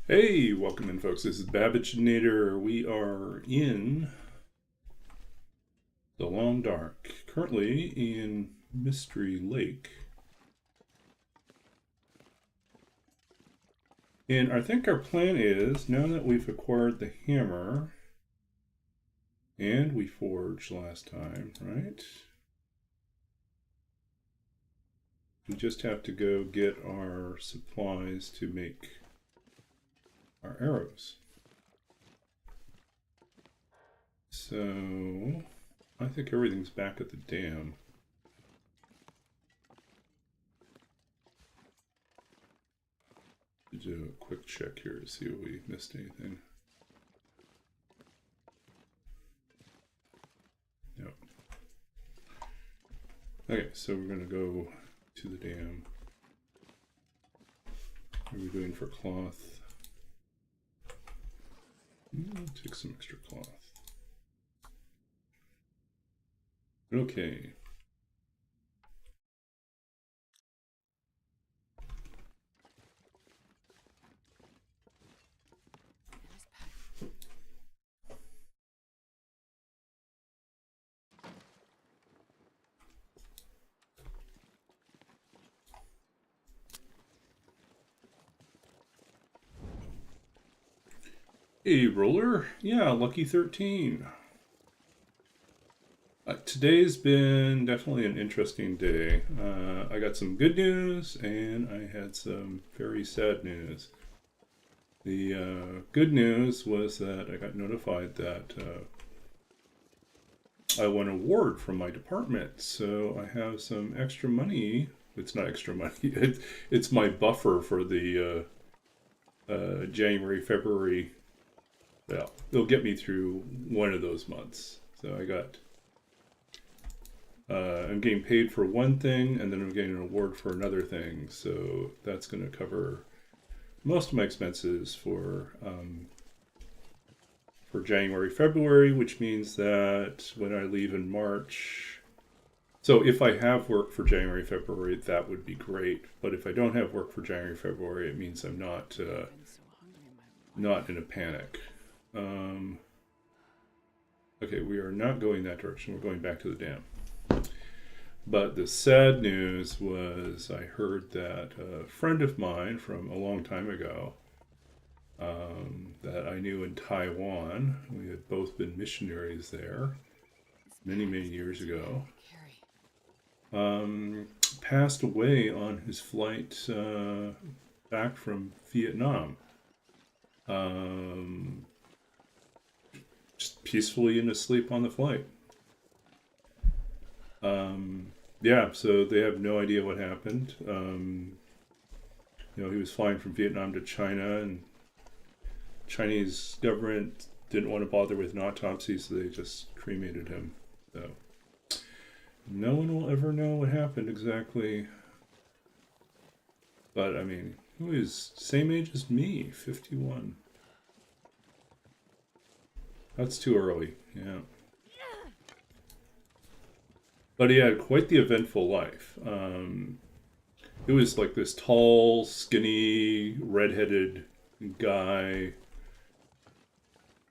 Hey, welcome in, folks. This is Babbage-nator. We are in the Long Dark, currently in Mystery Lake. And I think our plan is, now that we've acquired the hammer, and we forged last time, right? We just have to go get our supplies to make our arrows. So, I think everything's back at the dam. Do a quick check here to see if we missed anything. Yep. Okay, so we're gonna go to the dam. What are we doing for cloth? Take some extra cloth. Okay. Hey, roller. Yeah, lucky 13. Today's been definitely an interesting day. I got some good news and I had some very sad news. The good news was that I got notified that I won an award from my department, so I have some extra money. It's not extra money. It's my buffer for the January, February. Well, it'll get me through one of those months. So I got, I'm getting paid for one thing, and then I'm getting an award for another thing. So that's going to cover most of my expenses for January, February, which means that when I leave in March, so if I have work for January, February, that would be great. But if I don't have work for January, February, it means I'm not in a panic. Okay, we are not going that direction. We're going back to the dam. But the sad news was I heard that a friend of mine from a long time ago that I knew in Taiwan, we had both been missionaries there many, many years ago, passed away on his flight back from Vietnam. Just peacefully in his sleep on the flight. Yeah, so they have no idea what happened. He was flying from Vietnam to China, and Chinese government didn't want to bother with an autopsy, so they just cremated him. So no one will ever know what happened exactly. But I mean, he was same age as me, 51. That's too early, yeah. But he had quite the eventful life. It was like this tall, skinny, redheaded guy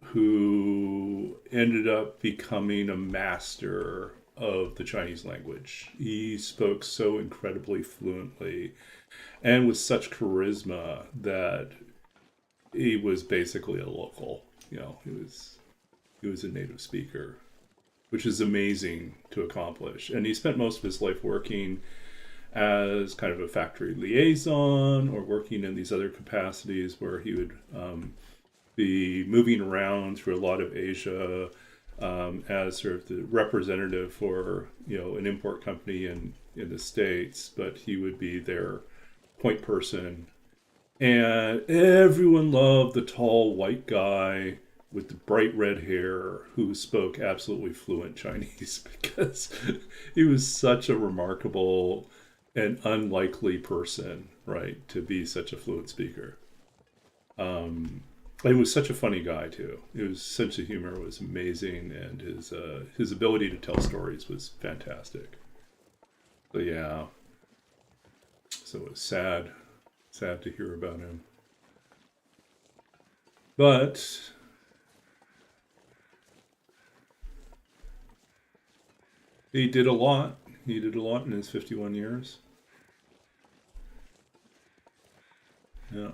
who ended up becoming a master of the Chinese language. He spoke so incredibly fluently and with such charisma that he was basically a local. He was a native speaker, which is amazing to accomplish. And he spent most of his life working as kind of a factory liaison or working in these other capacities where he would be moving around through a lot of Asia as sort of the representative for an import company in the States, but he would be their point person. And everyone loved the tall white guy with the bright red hair who spoke absolutely fluent Chinese because he was such a remarkable and unlikely person, right, to be such a fluent speaker. He was such a funny guy too. His sense of humor was amazing, and his ability to tell stories was fantastic. So yeah, so it was sad to hear about him. But he did a lot. He did a lot in his 51 years. Yeah.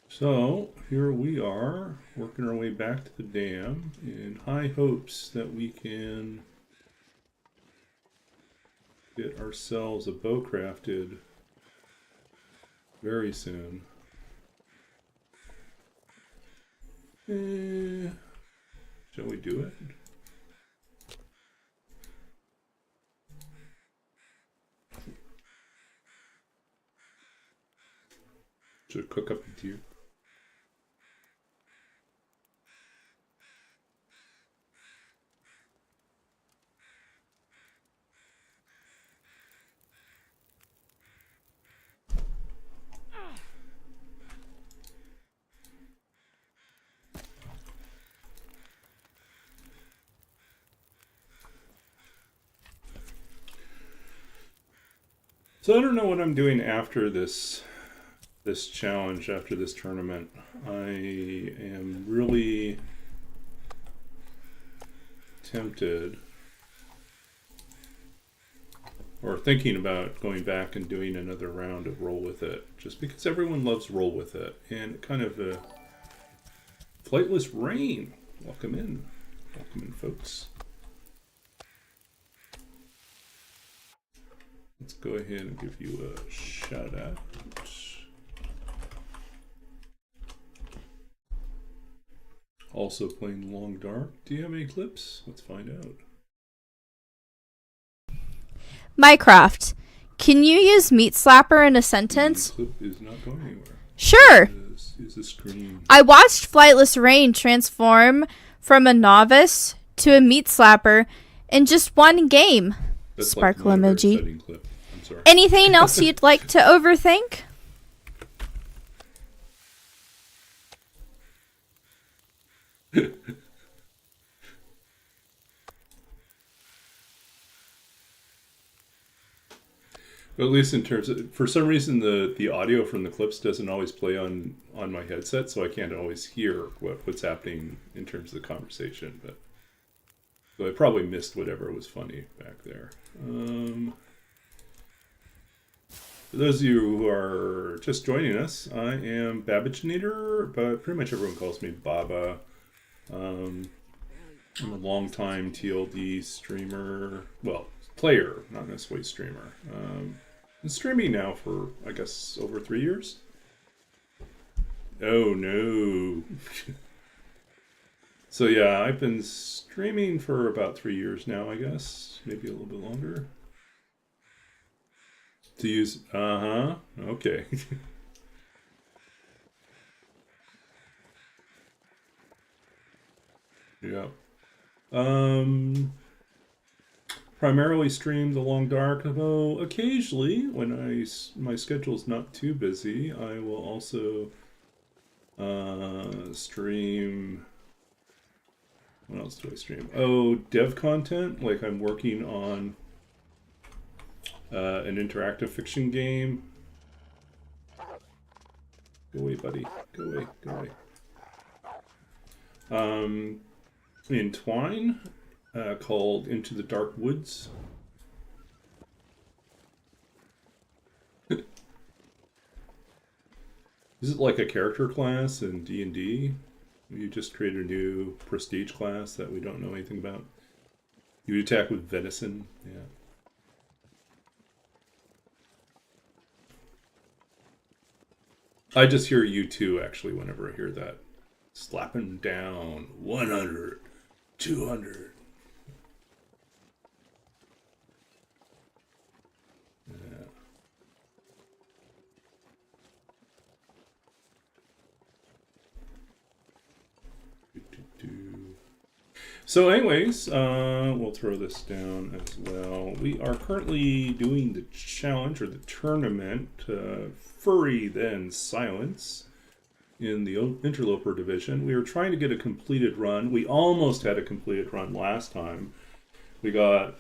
So here we are, working our way back to the dam in high hopes that we can get ourselves a bow crafted very soon. Shall we do it? Should cook up a deer. So I don't know what I'm doing after this challenge, after this tournament. I am really tempted, or thinking about going back and doing another round of Roll With It, just because everyone loves Roll With It, and kind of a flightless rain. Welcome in, folks. Let's go ahead and give you a shout out. Also playing Long Dark. Do you have any clips? Let's find out. Mycroft, can you use Meat Slapper in a sentence? The clip is not going anywhere. Sure. Is the screen. I watched Flightless Rain transform from a novice to a Meat Slapper in just one game. That's Sparkle like emoji. Clip. I'm sorry. Anything else you'd like to overthink? At least in terms of, for some reason, the audio from the clips doesn't always play on my headset, so I can't always hear what's happening in terms of the conversation. But so I probably missed whatever was funny back there. For those of you who are just joining us, I am Babbage Neater, but pretty much everyone calls me Baba. I'm a longtime TLD streamer, well, player, not necessarily streamer. Been streaming now for, I guess, over 3 years. Oh no. So yeah, I've been streaming for about 3 years now, I guess, maybe a little bit longer. To use, okay. Yeah. Primarily stream The Long Dark, though occasionally, when my schedule's not too busy, I will also stream. What else do I stream? Oh, dev content. Like I'm working on an interactive fiction game. Go away, buddy. Go away. Go away. In Twine, called Into the Dark Woods. Is it like a character class in D&D? You just create a new prestige class that we don't know anything about. You attack with venison, yeah. I just hear you too, actually, whenever I hear that. Slapping down 100, 200. Yeah. So anyways, we'll throw this down as well. We are currently doing the challenge or the tournament, Furry then Silence. in the Interloper division. We were trying to get a completed run. We almost had a completed run last time. We got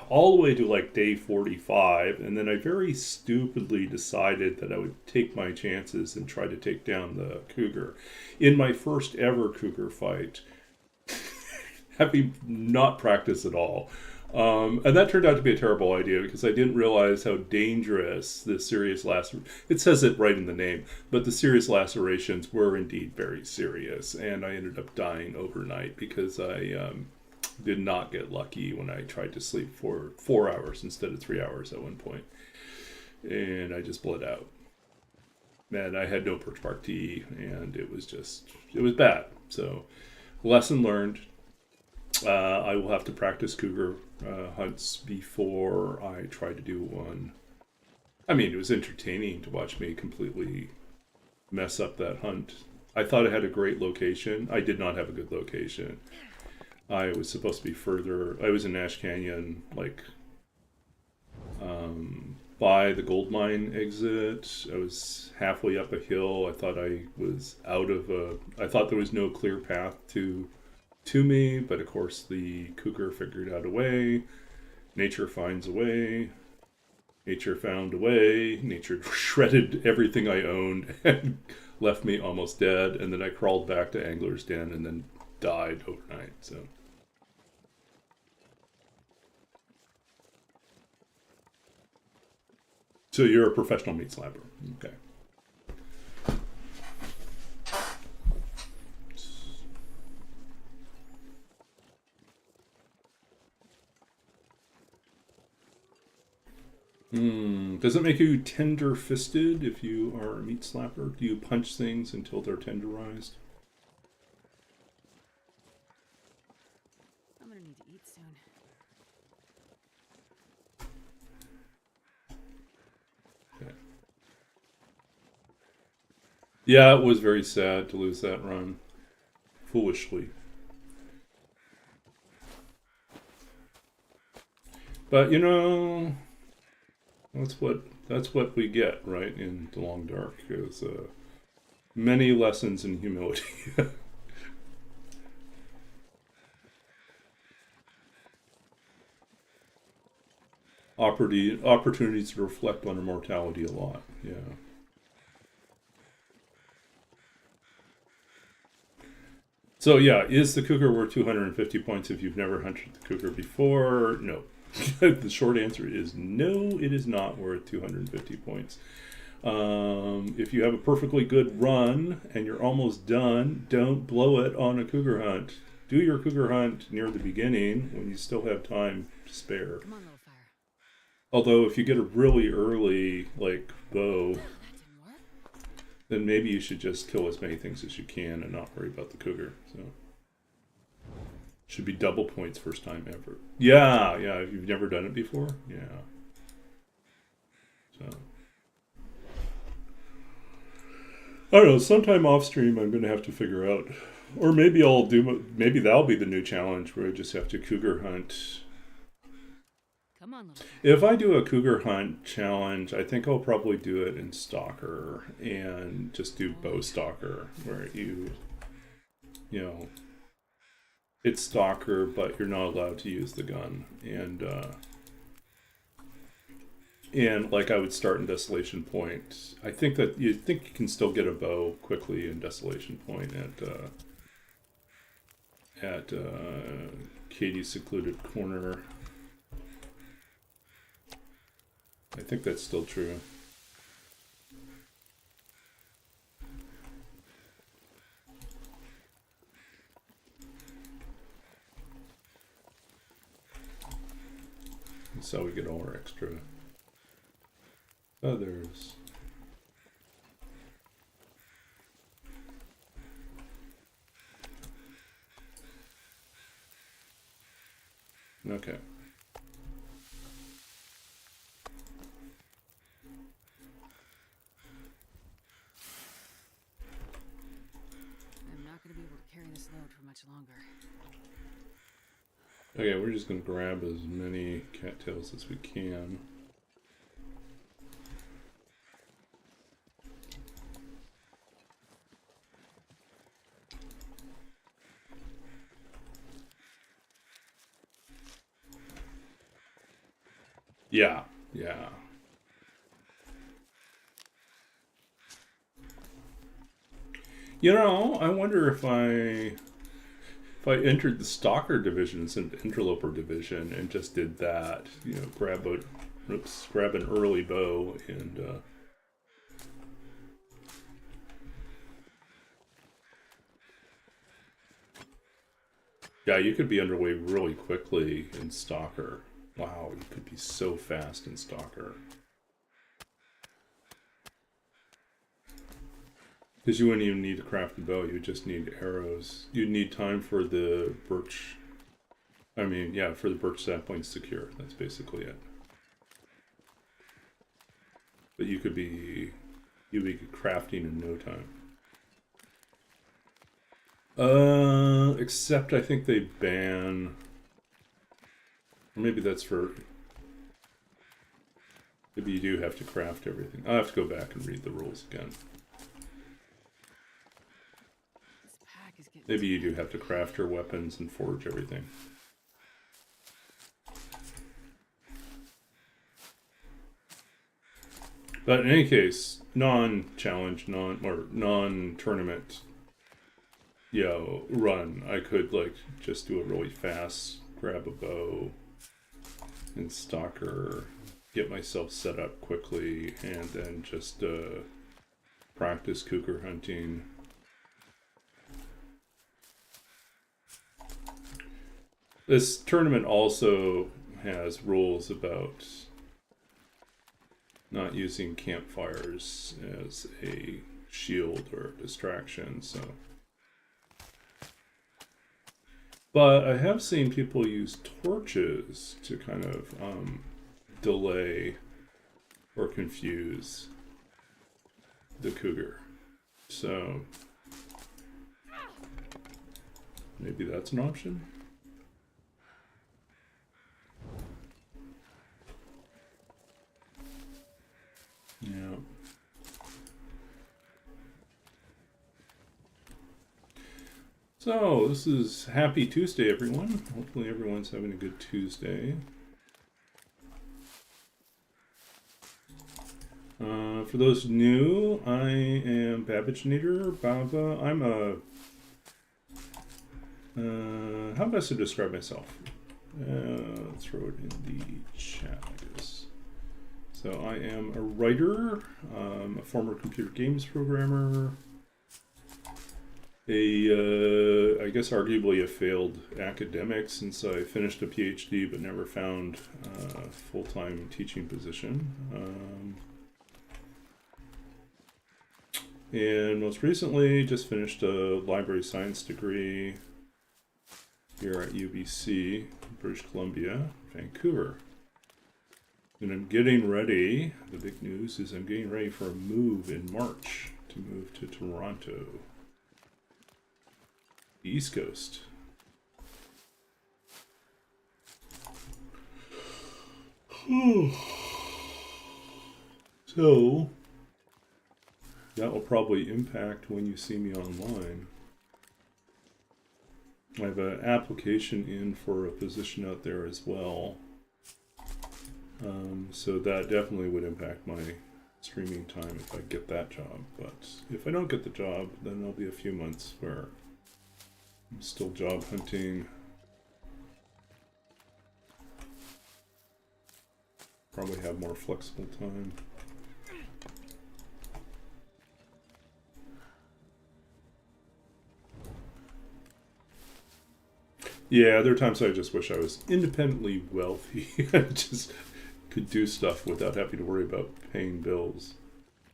all the way to like day 45, and then I very stupidly decided that I would take my chances and try to take down the Cougar. In my first ever Cougar fight, having not practiced at all. And that turned out to be a terrible idea because I didn't realize how dangerous the serious it says it right in the name, but the serious lacerations were indeed very serious, and I ended up dying overnight because I did not get lucky when I tried to sleep for 4 hours instead of 3 hours at one point, and I just bled out. And I had no perch bark tea, and it was bad. So, lesson learned. I will have to practice cougar hunts before I try to do one. I mean, it was entertaining to watch me completely mess up that hunt. I thought I had a great location. I did not have a good location. I was supposed to be further. I was in Nash Canyon, like by the gold mine exit. I was halfway up a hill. I thought I was I thought there was no clear path to me, but of course the cougar figured out a way. Nature finds a way. Nature found a way. Nature shredded everything I owned and left me almost dead. And then I crawled back to Angler's Den and then died overnight. So you're a professional meat slapper. Okay. Does it make you tender-fisted if you are a meat slapper? Do you punch things until they're tenderized? I'm gonna need to eat soon. Okay. Yeah, it was very sad to lose that run. Foolishly. But, you know, that's what we get, right, in the long dark, is many lessons in humility. Opportunities to reflect on our mortality a lot. Yeah. So yeah, is the cougar worth 250 points if you've never hunted the cougar before? No. The short answer is no, it is not worth 250 points. If you have a perfectly good run and you're almost done, don't blow it on a cougar hunt. Do your cougar hunt near the beginning when you still have time to spare. Come on, little fire. Although if you get a really early, like, bow, then maybe you should just kill as many things as you can and not worry about the cougar. So should be double points first time ever. Yeah, if you've never done it before, yeah. So I don't know, sometime off stream I'm gonna have to figure out, or maybe maybe that'll be the new challenge where I just have to cougar hunt. Come on, little fire. If I do a cougar hunt challenge, I think I'll probably do it in Stalker and just do bow Stalker, where you know, it's Stalker, but you're not allowed to use the gun, and like I would start in Desolation Point. I think that you can still get a bow quickly in Desolation Point at Katie's Secluded Corner. I think that's still true. That's how we get all our extra feathers. Okay. I'm not gonna be able to carry this load for much longer. Okay, we're just going to grab as many cattails as we can. Yeah, yeah. You know, I wonder if I entered the stalker division instead of interloper division and just did that. You know, grab an early bow and. Yeah, you could be underway really quickly in Stalker. Wow, you could be so fast in Stalker. Because you wouldn't even need to craft a bow, you would just need arrows. You'd need time for the birch. I mean, yeah, for the birch saplings to cure. That's basically it. But you'd be crafting in no time. Except I think they ban. Or maybe that's for. Maybe you do have to craft everything. I'll have to go back and read the rules again. This pack is getting Maybe you do have to craft your weapons and forge everything. But in any case, non-challenge, non-tournament, run. I could like just do it really fast, grab a bow and stalker, get myself set up quickly, and then just practice cougar hunting. This tournament also has rules about not using campfires as a shield or distraction, so. But I have seen people use torches to kind of delay or confuse the cougar. So maybe that's an option. Yeah. So, this is Happy Tuesday, everyone. Hopefully everyone's having a good Tuesday. For those new, I am Babbage Knitter, Baba. I'm a... how best to describe myself? Let's throw it in the chat, I guess. So I am a writer, a former computer games programmer, I guess arguably a failed academic since I finished a PhD but never found a full-time teaching position. And most recently just finished a library science degree here at UBC, British Columbia, Vancouver. And I'm getting ready, the big news is I'm getting ready for a move in March to move to Toronto. The East Coast. So, that will probably impact when you see me online. I have an application in for a position out there as well. So that definitely would impact my streaming time if I get that job. But if I don't get the job, then there'll be a few months where I'm still job hunting. Probably have more flexible time. Yeah, there are times I just wish I was independently wealthy and just could do stuff without having to worry about paying bills.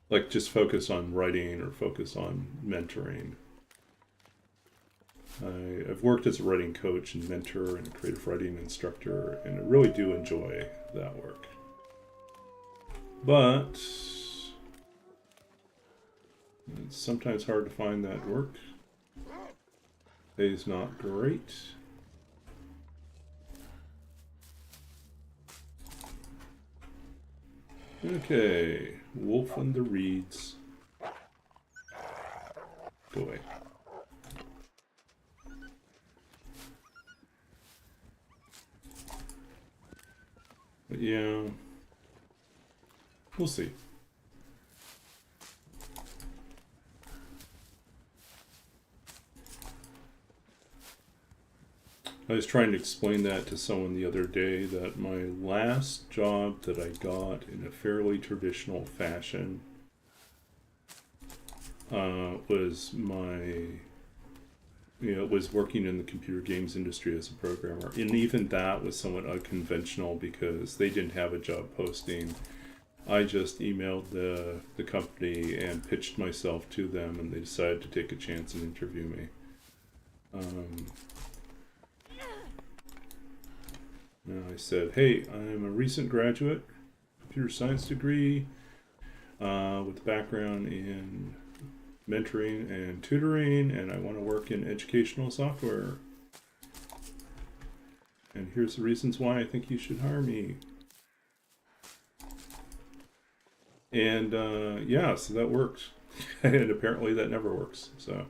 Like just focus on writing or focus on mentoring. I've worked as a writing coach and mentor and creative writing instructor, and I really do enjoy that work. But it's sometimes hard to find that work. Pay's not great. Okay, Wolf and the Reeds. Go away. But yeah, We'll see. I was trying to explain that to someone the other day, that my last job that I got in a fairly traditional fashion was was working in the computer games industry as a programmer. And even that was somewhat unconventional because they didn't have a job posting. I just emailed the company and pitched myself to them, and they decided to take a chance and interview me. I said, hey, I'm a recent graduate, computer science degree, with a background in mentoring and tutoring, and I want to work in educational software. And here's the reasons why I think you should hire me. And yeah, so that worked. And apparently that never works, so.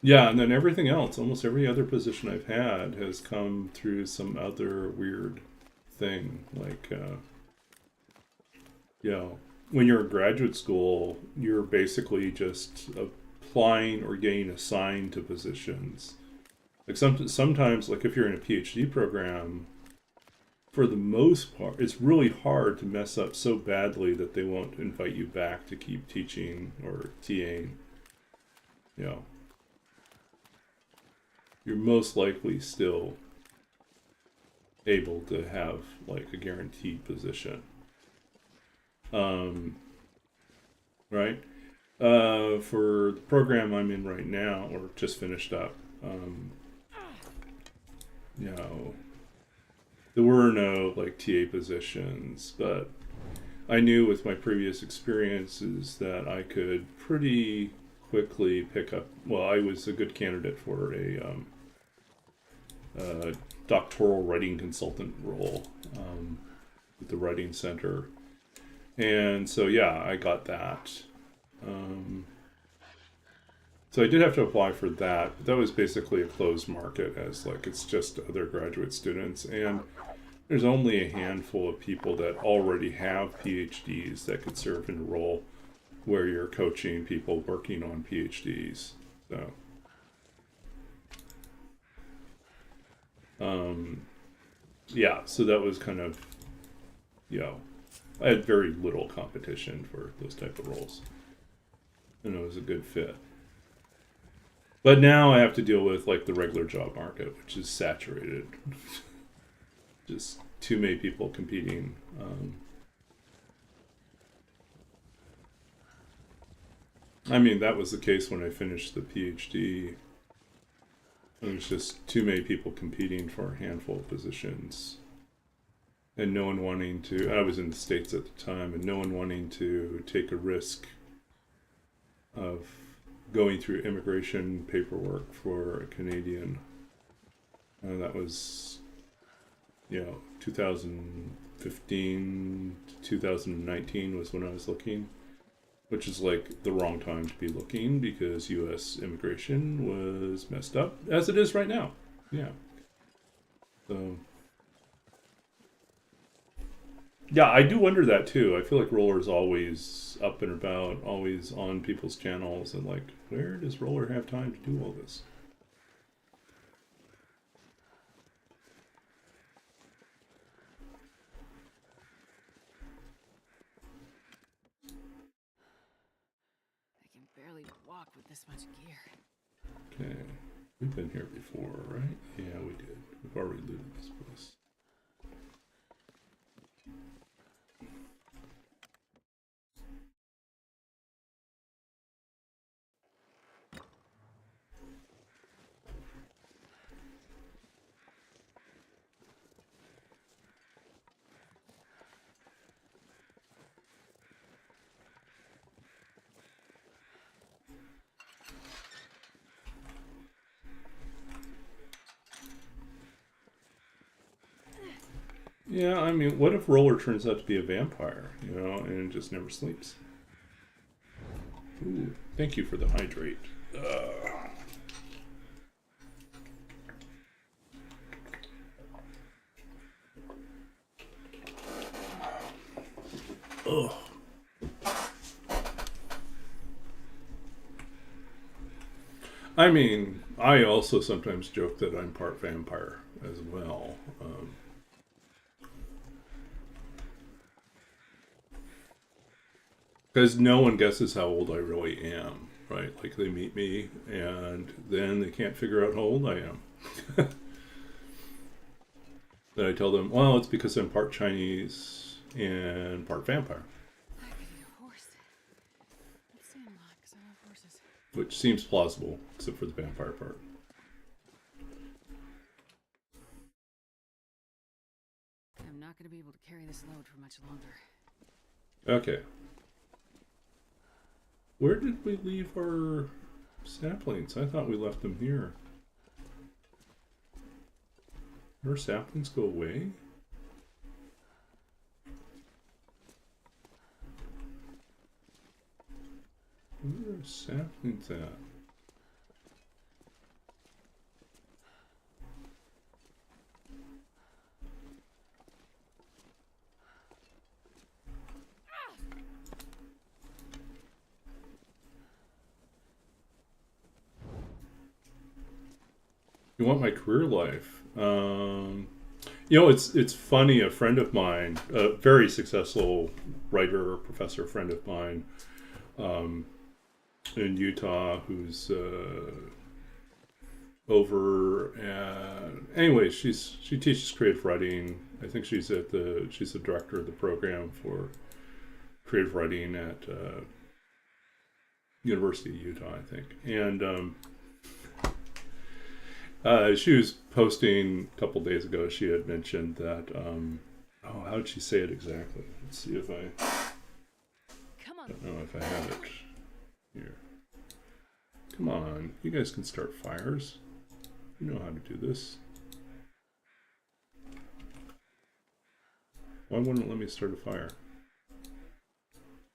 Yeah, and then everything else, almost every other position I've had has come through some other weird thing. Like, when you're in graduate school, you're basically just applying or getting assigned to positions. Like sometimes, like if you're in a PhD program, for the most part, it's really hard to mess up so badly that they won't invite you back to keep teaching or TAing. You're most likely still able to have like a guaranteed position. Right? For the program I'm in right now, or just finished up, there were no like TA positions, but I knew with my previous experiences that I could pretty quickly pick up. Well, I was a good candidate for a doctoral writing consultant role with the Writing Center, and so yeah, I got that. So I did have to apply for that, but that was basically a closed market, as like it's just other graduate students, and there's only a handful of people that already have PhDs that could serve in a role where you're coaching people working on PhDs. So, yeah, so that was kind of, I had very little competition for those type of roles, and it was a good fit. But now I have to deal with like the regular job market, which is saturated. Just too many people competing. I mean, that was the case when I finished the PhD. There was just too many people competing for a handful of positions. And no one wanting to, I was in the States at the time, and no one wanting to take a risk of going through immigration paperwork for a Canadian. That was, 2015 to 2019 was when I was looking, which is like the wrong time to be looking because U.S. immigration was messed up, as it is right now. Yeah. So, yeah, I do wonder that too. I feel like Roller's always up and about, always on people's channels, and like, where does Roller have time to do all this? I can barely walk with this much gear. Okay, we've been here before, right? Yeah, we did. We've already looted this place. Yeah, I mean, what if Roller turns out to be a vampire, and just never sleeps? Ooh, thank you for the hydrate. Ugh. I mean, I also sometimes joke that I'm part vampire as well. Because no one guesses how old I really am, right? Like they meet me and then they can't figure out how old I am. Then I tell them, well, it's because I'm part Chinese and part vampire, I could eat a horse. Let's see a lot, because I love horses. which seems plausible, except for the vampire part. I'm not going to be able to carry this load for much longer. Okay. Where did we leave our saplings? I thought we left them here. Did our saplings go away? Where are our saplings at? You want my career life? It's funny. A friend of mine, a very successful writer, professor friend of mine, in Utah, who's over. Anyway, she teaches creative writing. I think she's the director of the program for creative writing at University of Utah, I think, and. She was posting a couple days ago. She had mentioned that. How did she say it exactly? Let's see if I. Come on. Don't know if I have it here. Come on, you guys can start fires. You know how to do this. Why wouldn't it let me start a fire?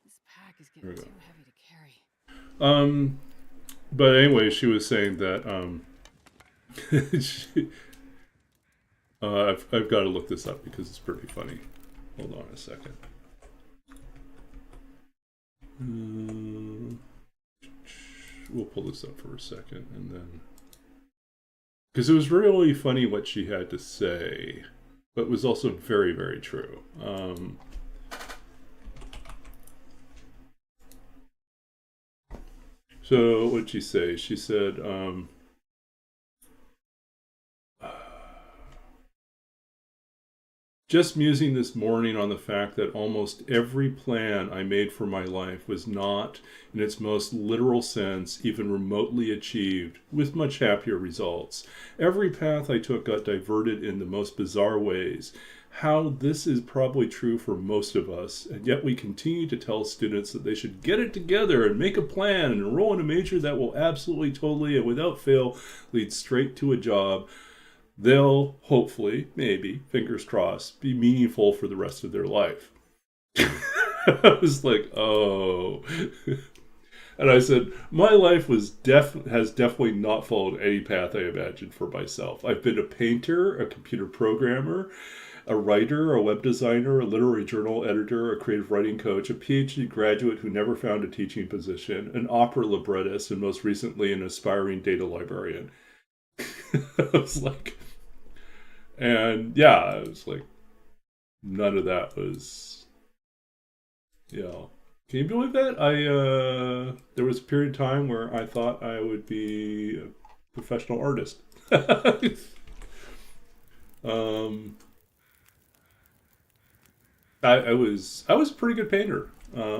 This pack is getting too heavy to carry. But anyway, she was saying that. I've got to look this up because it's pretty funny. Hold on a second. We'll pull this up for a second and then. Because it was really funny what she had to say, but was also very, very true. So what'd she say? She said, just musing this morning on the fact that almost every plan I made for my life was not, in its most literal sense, even remotely achieved, with much happier results. Every path I took got diverted in the most bizarre ways. How this is probably true for most of us, and yet we continue to tell students that they should get it together and make a plan and enroll in a major that will absolutely, totally, and without fail lead straight to a job. They'll hopefully, maybe, fingers crossed, be meaningful for the rest of their life. I was like, oh. And I said, my life has definitely not followed any path I imagined for myself. I've been a painter, a computer programmer, a writer, a web designer, a literary journal editor, a creative writing coach, a PhD graduate who never found a teaching position, an opera librettist, and most recently an aspiring data librarian. I was like, and yeah, I was like, none of that was, can you believe that? There was a period of time where I thought I would be a professional artist. I was a pretty good painter.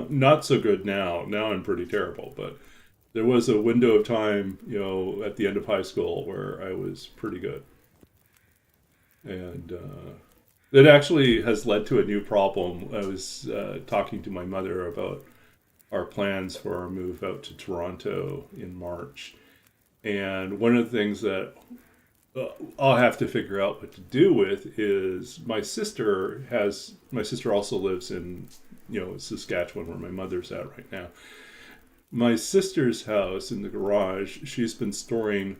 Not so good now. Now I'm pretty terrible, but there was a window of time, at the end of high school where I was pretty good. And it actually has led to a new problem. I was talking to my mother about our plans for our move out to Toronto in March. And one of the things that I'll have to figure out what to do with is my sister also lives in, Saskatchewan, where my mother's at right now. My sister's house in the garage, she's been storing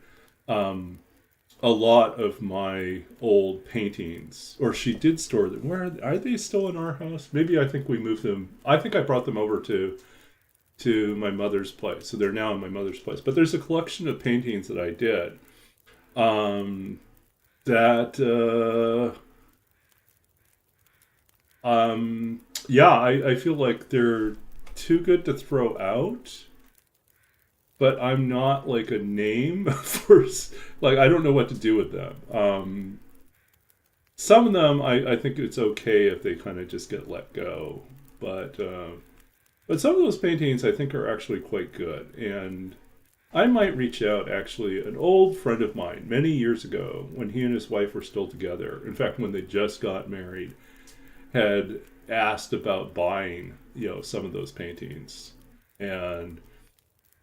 a lot of my old paintings, or she did store them. Where are they still in our house? Maybe I think we moved them. I think I brought them over to my mother's place, so they're now in my mother's place. But there's a collection of paintings that I did. Um, that yeah, I feel like they're too good to throw out, but I'm not like a name for like I don't know what to do with them. Some of them I think it's okay if they kind of just get let go, but some of those paintings I think are actually quite good, and I might reach out. Actually, an old friend of mine many years ago, when he and his wife were still together, in fact when they just got married, had asked about buying, some of those paintings. And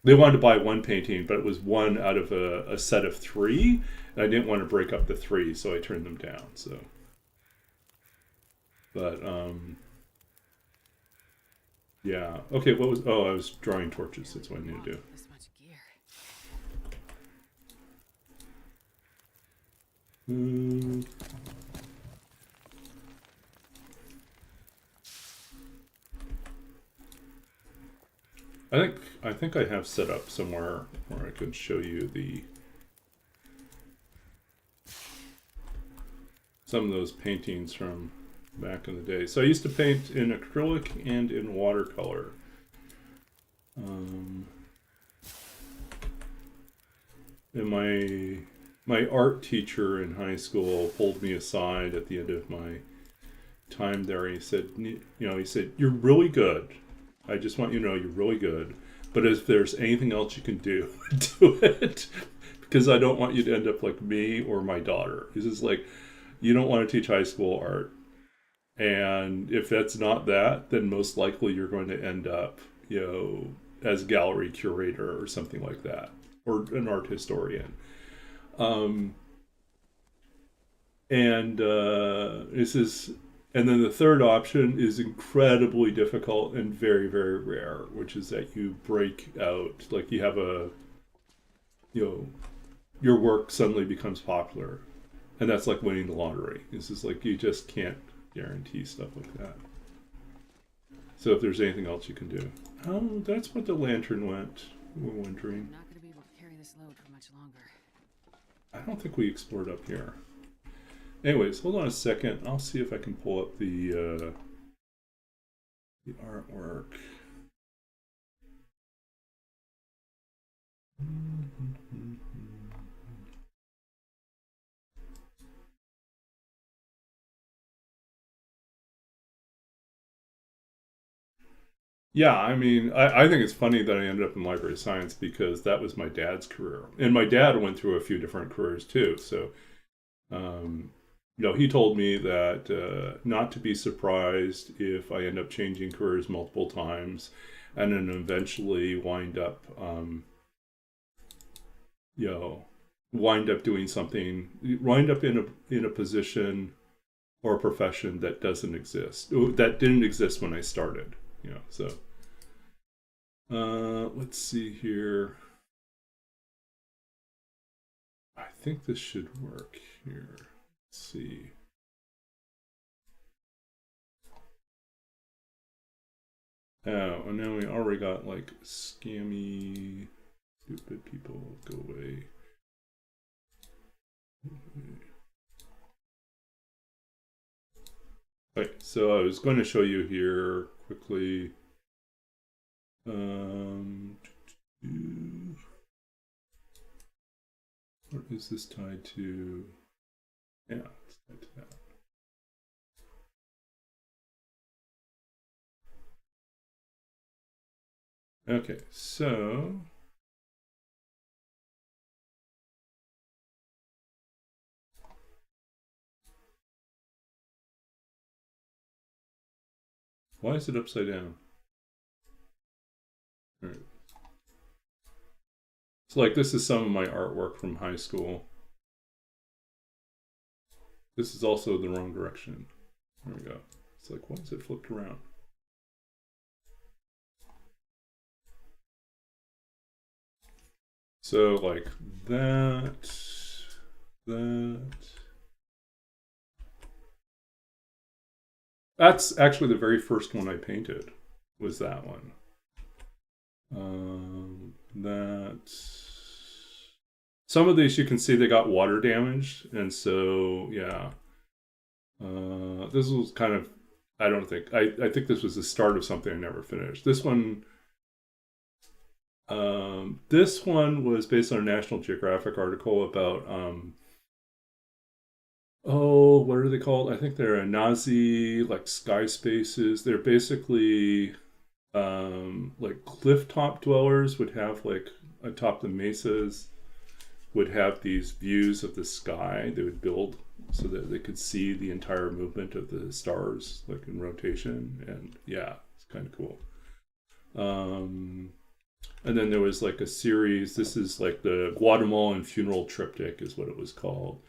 they wanted to buy one painting, but it was one out of a set of three. And I didn't want to break up the three, so I turned them down. So, but yeah. Okay, what was? Oh, I was drawing torches. That's what I need to do. This much gear. Hmm. I think I have set up somewhere where I can show you some of those paintings from back in the day. So I used to paint in acrylic and in watercolor. And my art teacher in high school pulled me aside at the end of my time there. He said, "You're really good. I just want you to know you're really good. But if there's anything else you can do, do it. Because I don't want you to end up like me or my daughter." He's just like, you don't want to teach high school art. And if that's not that, then most likely you're going to end up, as a gallery curator or something like that, or an art historian. Um, and this is And then the third option is incredibly difficult and very, very rare, which is that you break out, like you have your work suddenly becomes popular. And that's like winning the lottery. This is like, you just can't guarantee stuff like that. So if there's anything else you can do. Oh, that's what the lantern went. We're wondering. I'm not going to be able to carry this load for much longer. I don't think we explored up here. Anyways, hold on a second. I'll see if I can pull up the artwork. Yeah, I mean, I think it's funny that I ended up in library science because that was my dad's career. And my dad went through a few different careers too. So, he told me that not to be surprised if I end up changing careers multiple times and then eventually wind up doing something, wind up in a position or a profession that doesn't exist, that didn't exist when I started. So let's see here. I think this should work here. Let's see. Oh, and now we already got like scammy, stupid people. Go away. Okay, so I was going to show you here quickly. What is this tied to? Yeah, it's tied to that. Okay, so why is it upside down? All right. So like this is some of my artwork from high school. This is also the wrong direction. There we go. It's like, why is it flipped around? So like that. That's actually the very first one I painted, was that one. That some of these you can see they got water damaged, and so yeah. This was kind of, I don't think, I think this was the start of something I never finished. This one was based on a National Geographic article about what are they called? I think they're Nazi like sky spaces. They're basically like cliff top dwellers would have, like atop the mesas, would have these views of the sky. They would build so that they could see the entire movement of the stars, like in rotation. And yeah, it's kind of cool. And then there was like a series. This is like the Guatemalan funeral triptych is what it was called.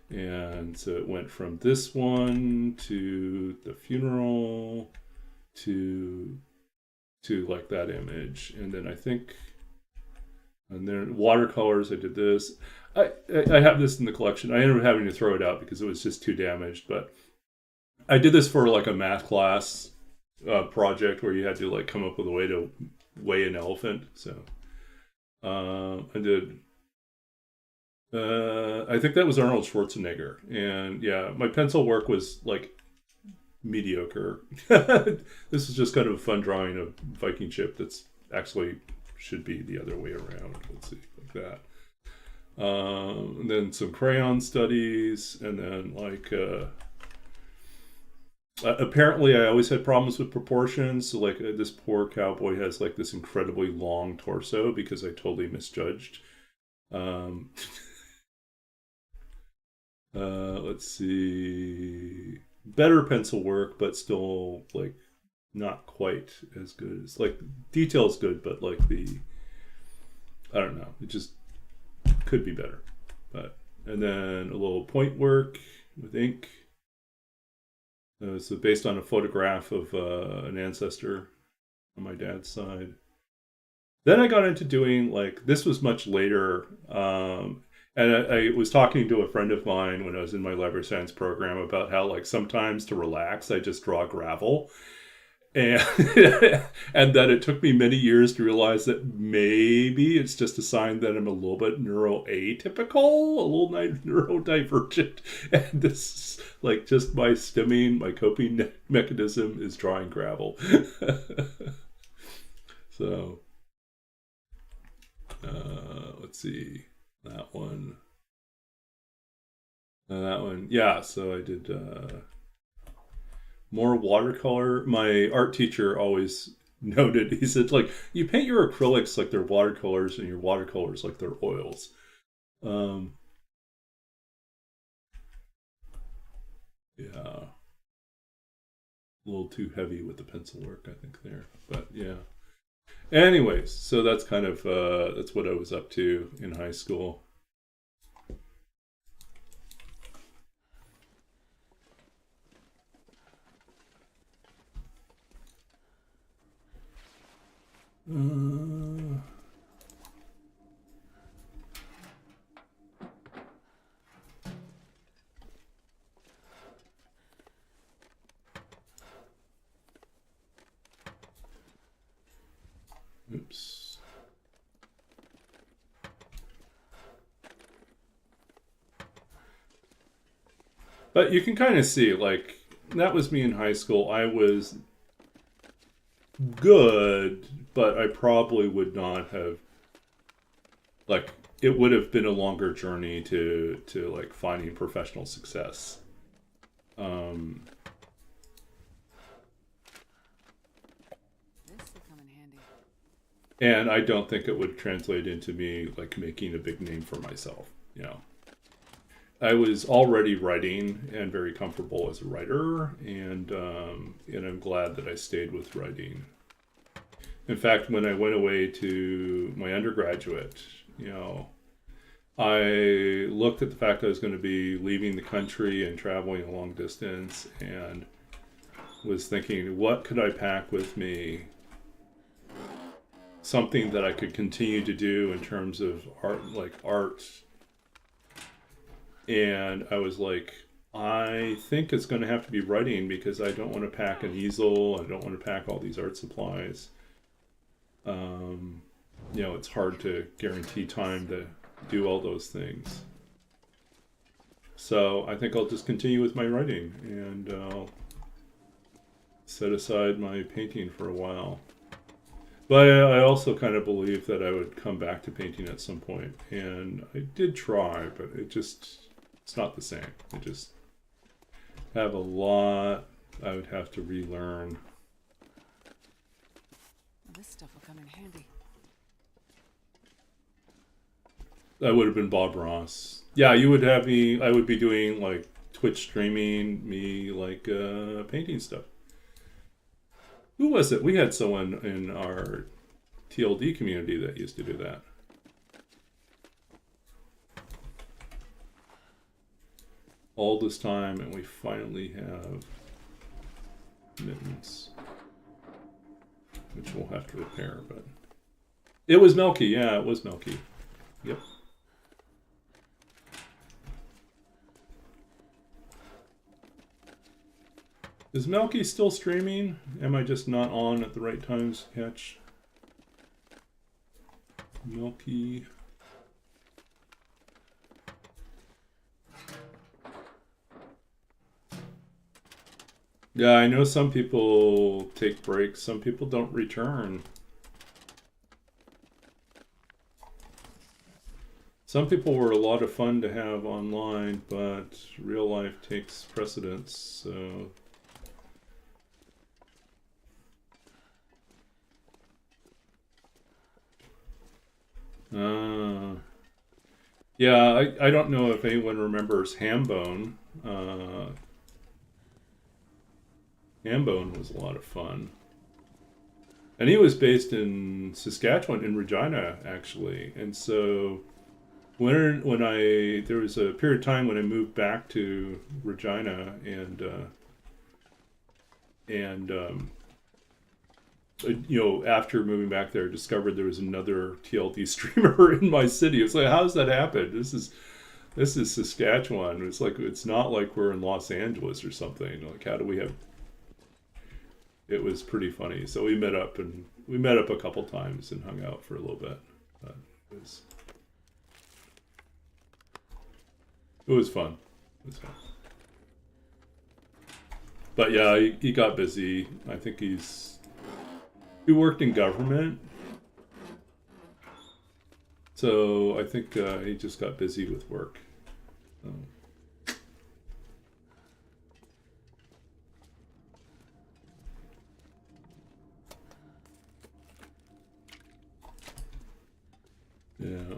And so it went from this one to the funeral to like that image. And then I think, and then watercolors, I did this. I have this in the collection. I ended up having to throw it out because it was just too damaged. But I did this for like a math class project where you had to like come up with a way to weigh an elephant. So I did. I think that was Arnold Schwarzenegger, and yeah, my pencil work was like mediocre. This is just kind of a fun drawing of Viking ship that's actually should be the other way around. Let's see, like that. And then some crayon studies, and then like apparently I always had problems with proportions. So like this poor cowboy has like this incredibly long torso because I totally misjudged. Let's see, better pencil work, but still like not quite as good as, like, detail's good, but like I don't know, it just could be better. But and then a little point work with ink. So based on a photograph of an ancestor on my dad's side. Then I got into doing, like, this was much later. And I was talking to a friend of mine when I was in my library science program about how, like, sometimes to relax, I just draw gravel. And and that it took me many years to realize that maybe it's just a sign that I'm a little bit neuroatypical, a little neurodivergent. And this, like, just my stimming, my coping mechanism is drawing gravel. So, let's see. That one. Yeah, so I did more watercolor. My art teacher always noted, he said, like, you paint your acrylics like they're watercolors and your watercolors like they're oils. Yeah. A little too heavy with the pencil work, I think, there. But yeah. Anyways, so that's kind of that's what I was up to in high school. Oops. But you can kind of see, like, that was me in high school. I was good, but I probably would not have, like, it would have been a longer journey to like finding professional success. And I don't think it would translate into me, like, making a big name for myself, you know. I was already writing and very comfortable as a writer, and I'm glad that I stayed with writing. In fact, when I went away to my undergraduate, you know, I looked at the fact that I was going to be leaving the country and traveling a long distance, and was thinking, what could I pack with me? Something that I could continue to do in terms of art, like art And I was like, I think it's going to have to be writing because I don't want to pack an easel. I don't want to pack all these art supplies. You know, it's hard to guarantee time to do all those things. So I think I'll just continue with my writing and I'll set aside my painting for a while. But I also kind of believe that I would come back to painting at some point. And I did try, but it's not the same. I just have a lot I would have to relearn. This stuff will come in handy. That would have been Bob Ross. Yeah, you would have me. I would be doing like Twitch streaming, me like painting stuff. Who was it? We had someone in our TLD community that used to do that. All this time, and we finally have mittens, which we'll have to repair. But it was Melky. Yeah, it was Melky. Yep. Is Melky still streaming? Am I just not on at the right times to catch Melky? Yeah, I know some people take breaks. Some people don't return. Some people were a lot of fun to have online, but real life takes precedence, so... Yeah, I don't know if anyone remembers Hambone. Hambone was a lot of fun. And he was based in Saskatchewan, in Regina, actually. And so when there was a period of time when I moved back to Regina and you know, after moving back there, I discovered there was another TLD streamer in my city. It's like, how does that happen? This is Saskatchewan. It's like, it's not like we're in Los Angeles or something. Like, how do we have? It was pretty funny. So we met up a couple times and hung out for a little bit. It was fun. It was fun. But yeah, he got busy. I think he worked in government, so I think he just got busy with work. Yeah.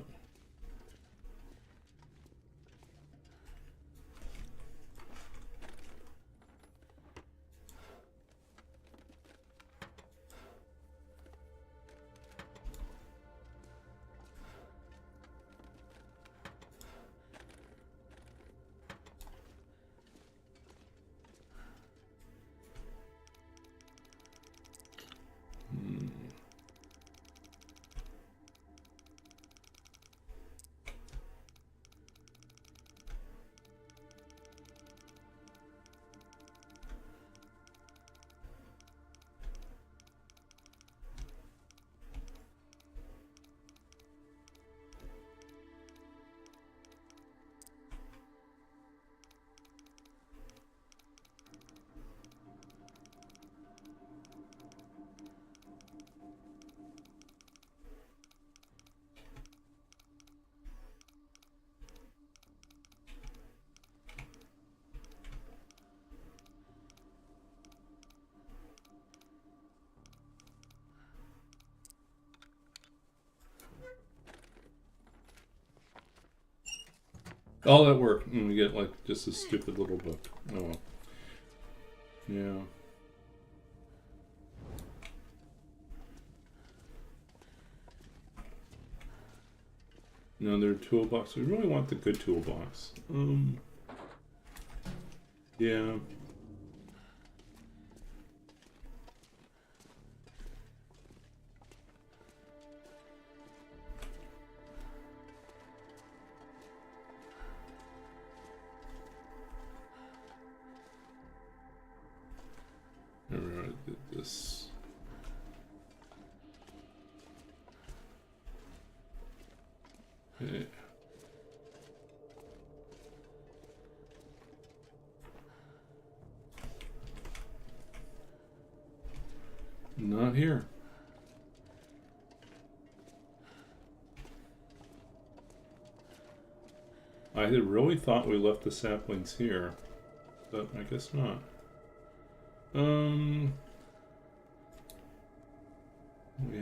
All that work, and we get like just a stupid little book. Oh well. Yeah. Another toolbox. We really want the good toolbox. Yeah. I remember I did this. Okay. Not here. I had really thought we left the saplings here, but I guess not. We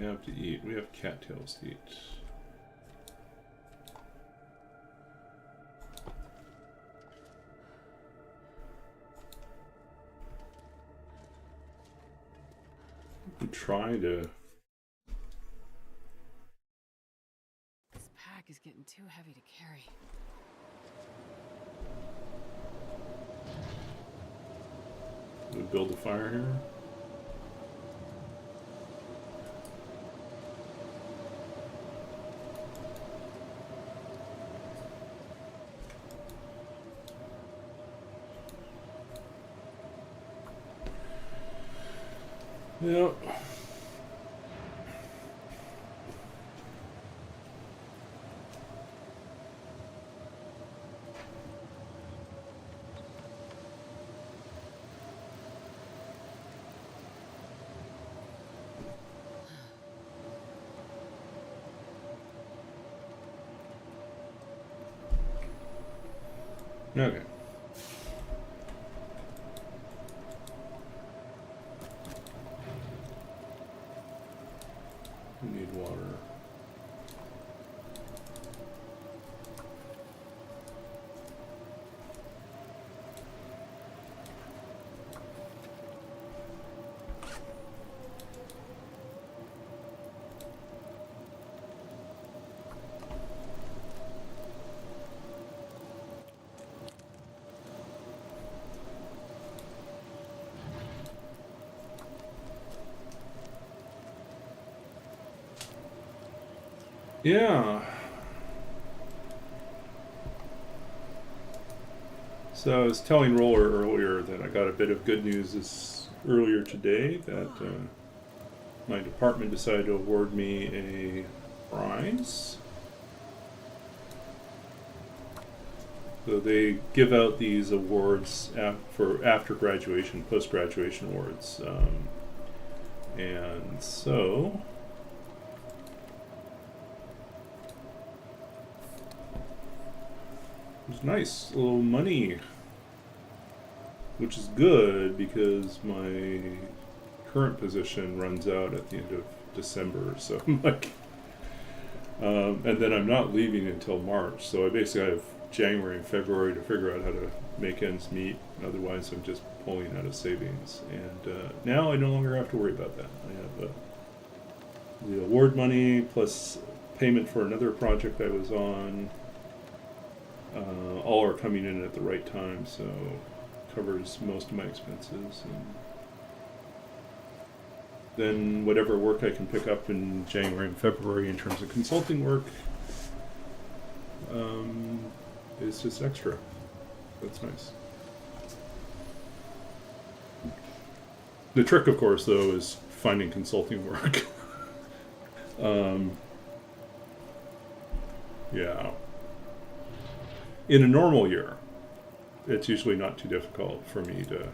have to eat. We have cattails to eat. We try to. This pack is getting too heavy to carry. We build a fire here. Yep. Okay. We need water. Yeah. So I was telling Roller earlier that I got a bit of good news earlier today that my department decided to award me a prize. So they give out these awards for after graduation, post-graduation awards. And so it's nice little money, which is good because my current position runs out at the end of December. So I'm like, and then I'm not leaving until March. So I basically have January and February to figure out how to make ends meet. Otherwise, I'm just pulling out of savings. And now I no longer have to worry about that. I have the award money plus payment for another project I was on. All are coming in at the right time, so covers most of my expenses. And then whatever work I can pick up in January and February in terms of consulting work is just extra. That's nice. The trick, of course, though, is finding consulting work. Yeah. In a normal year, it's usually not too difficult for me to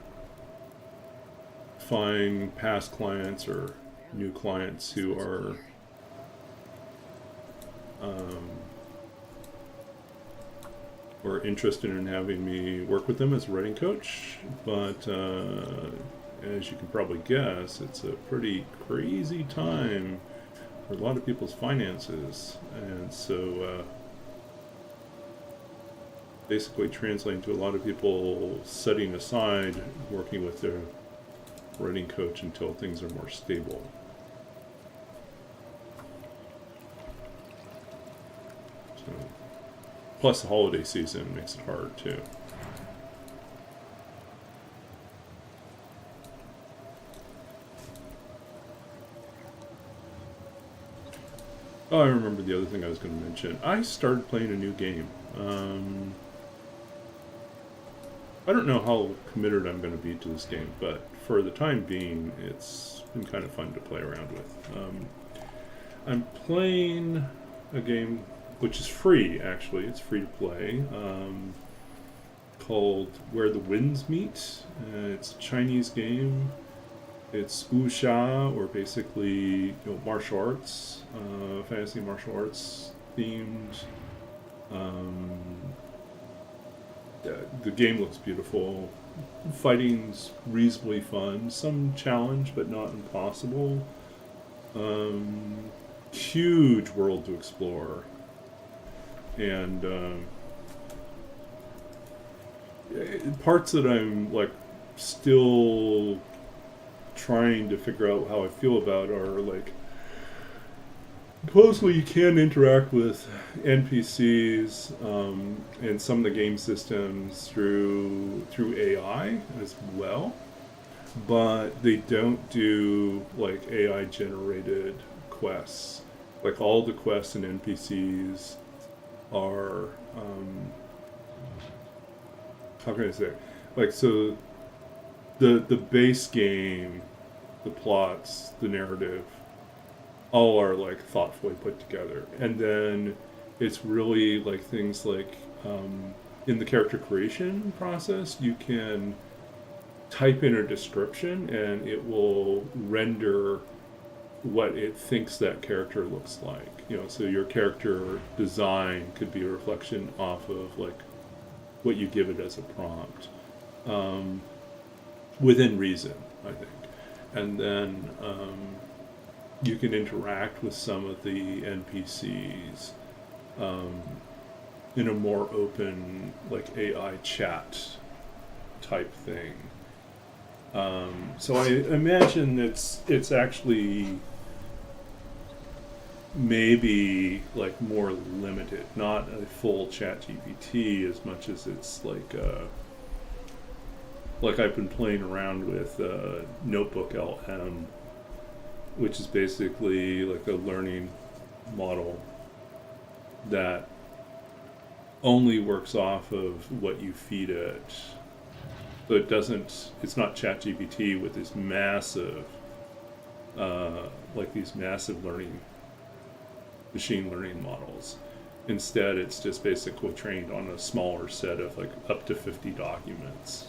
find past clients or new clients who are interested in having me work with them as a writing coach. But as you can probably guess, it's a pretty crazy time for a lot of people's finances, and so basically translating to a lot of people setting aside working with their writing coach until things are more stable. So, plus the holiday season makes it hard too. Oh, I remember the other thing I was going to mention. I started playing a new game. I don't know how committed I'm going to be to this game, but for the time being, it's been kind of fun to play around with. I'm playing a game which is free, actually. It's free to play, called Where the Winds Meet. It's a Chinese game. It's wuxia, or basically martial arts, fantasy martial arts themed. The game looks beautiful. Fighting's reasonably fun. Some challenge, but not impossible. Huge world to explore. And parts that I'm like still trying to figure out how I feel about are like, supposedly you can interact with NPCs and some of the game systems through AI as well, but they don't do like AI generated quests. Like all the quests and NPCs are how can I say, like, so the base game, the plots, the narrative, all are like thoughtfully put together, and then it's really like things like in the character creation process, you can type in a description and it will render what it thinks that character looks like. So your character design could be a reflection off of like what you give it as a prompt, within reason, I think. And then you can interact with some of the NPCs in a more open, like AI chat type thing. So I imagine it's actually maybe like more limited, not a full chat GPT as much as it's like I've been playing around with Notebook LM, which is basically like a learning model that only works off of what you feed it. So it's not ChatGPT with this massive, these massive machine learning models. Instead, it's just basically trained on a smaller set of like up to 50 documents.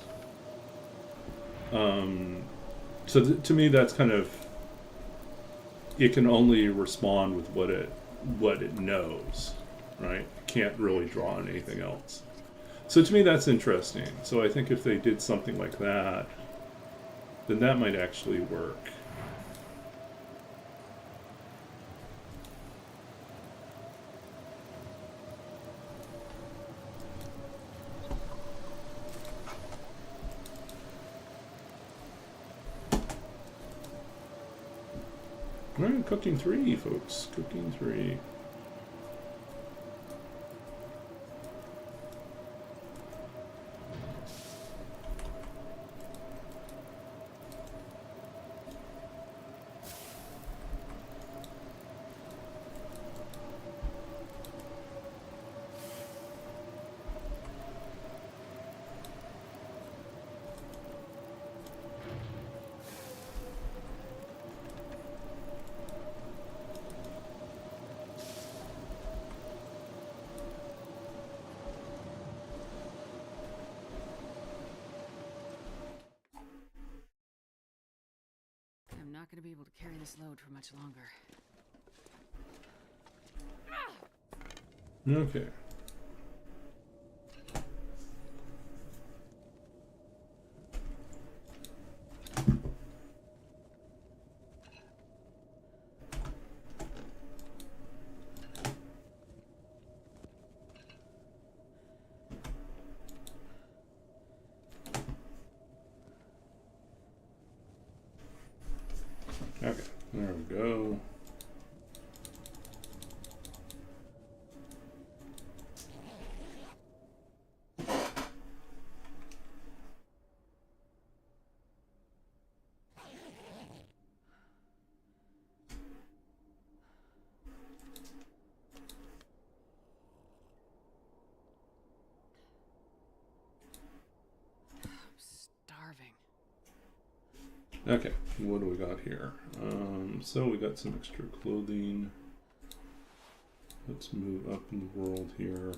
So to me, that's kind of, it can only respond with what it knows, right? It can't really draw on anything else. So to me, that's interesting. So I think if they did something like that, then that might actually work. All right, cooking 3, folks. Cooking 3. I'm not going to be able to carry this load for much longer. Okay. Okay, there we go. I'm starving. Okay, what do we got here? So we got some extra clothing. Let's move up in the world here.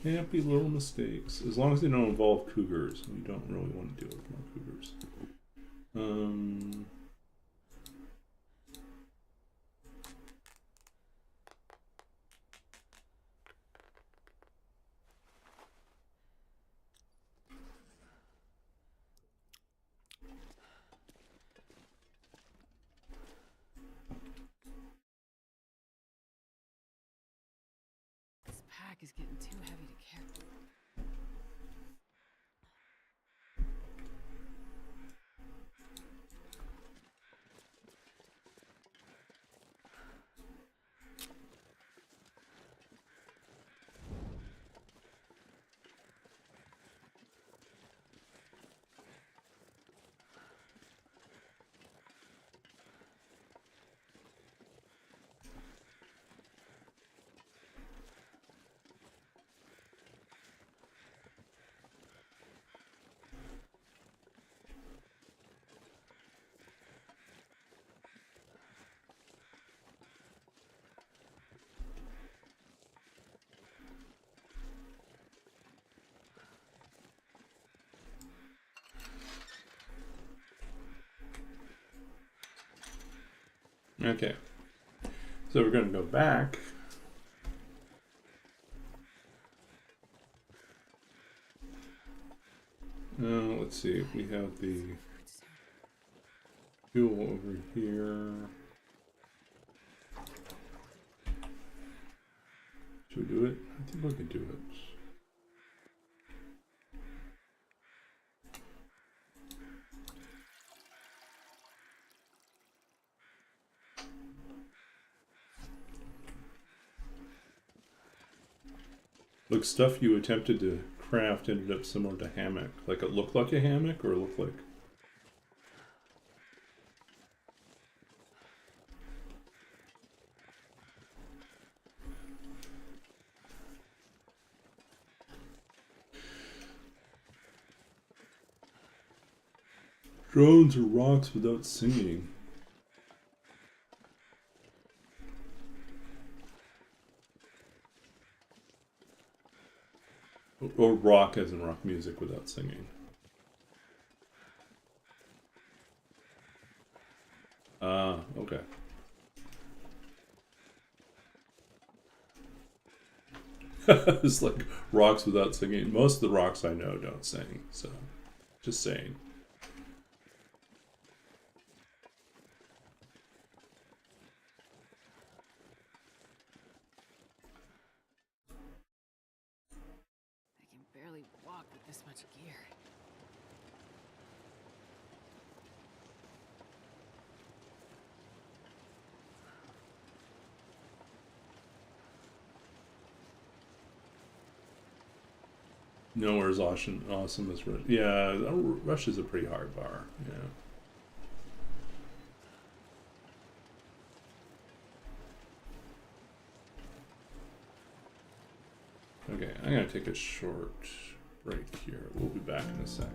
Happy little mistakes. As long as they don't involve cougars. We don't really want to deal with more cougars. This pack is getting too heavy to carry. Okay. So we're going to go back. Let's see if we have the fuel over here. Should we do it? I think we can do it. Look, stuff you attempted to craft ended up similar to hammock. Like it looked like a hammock or it looked like... Drones or rocks without singing. Or rock as in rock music without singing. Ah, okay. It's like rocks without singing. Most of the rocks I know don't sing, so just saying. They can barely walk with this much gear. Nowhere as awesome as Rush. Yeah, Rush is a pretty hard bar. Yeah. Okay, I'm gonna take a short break here. We'll be back in a sec.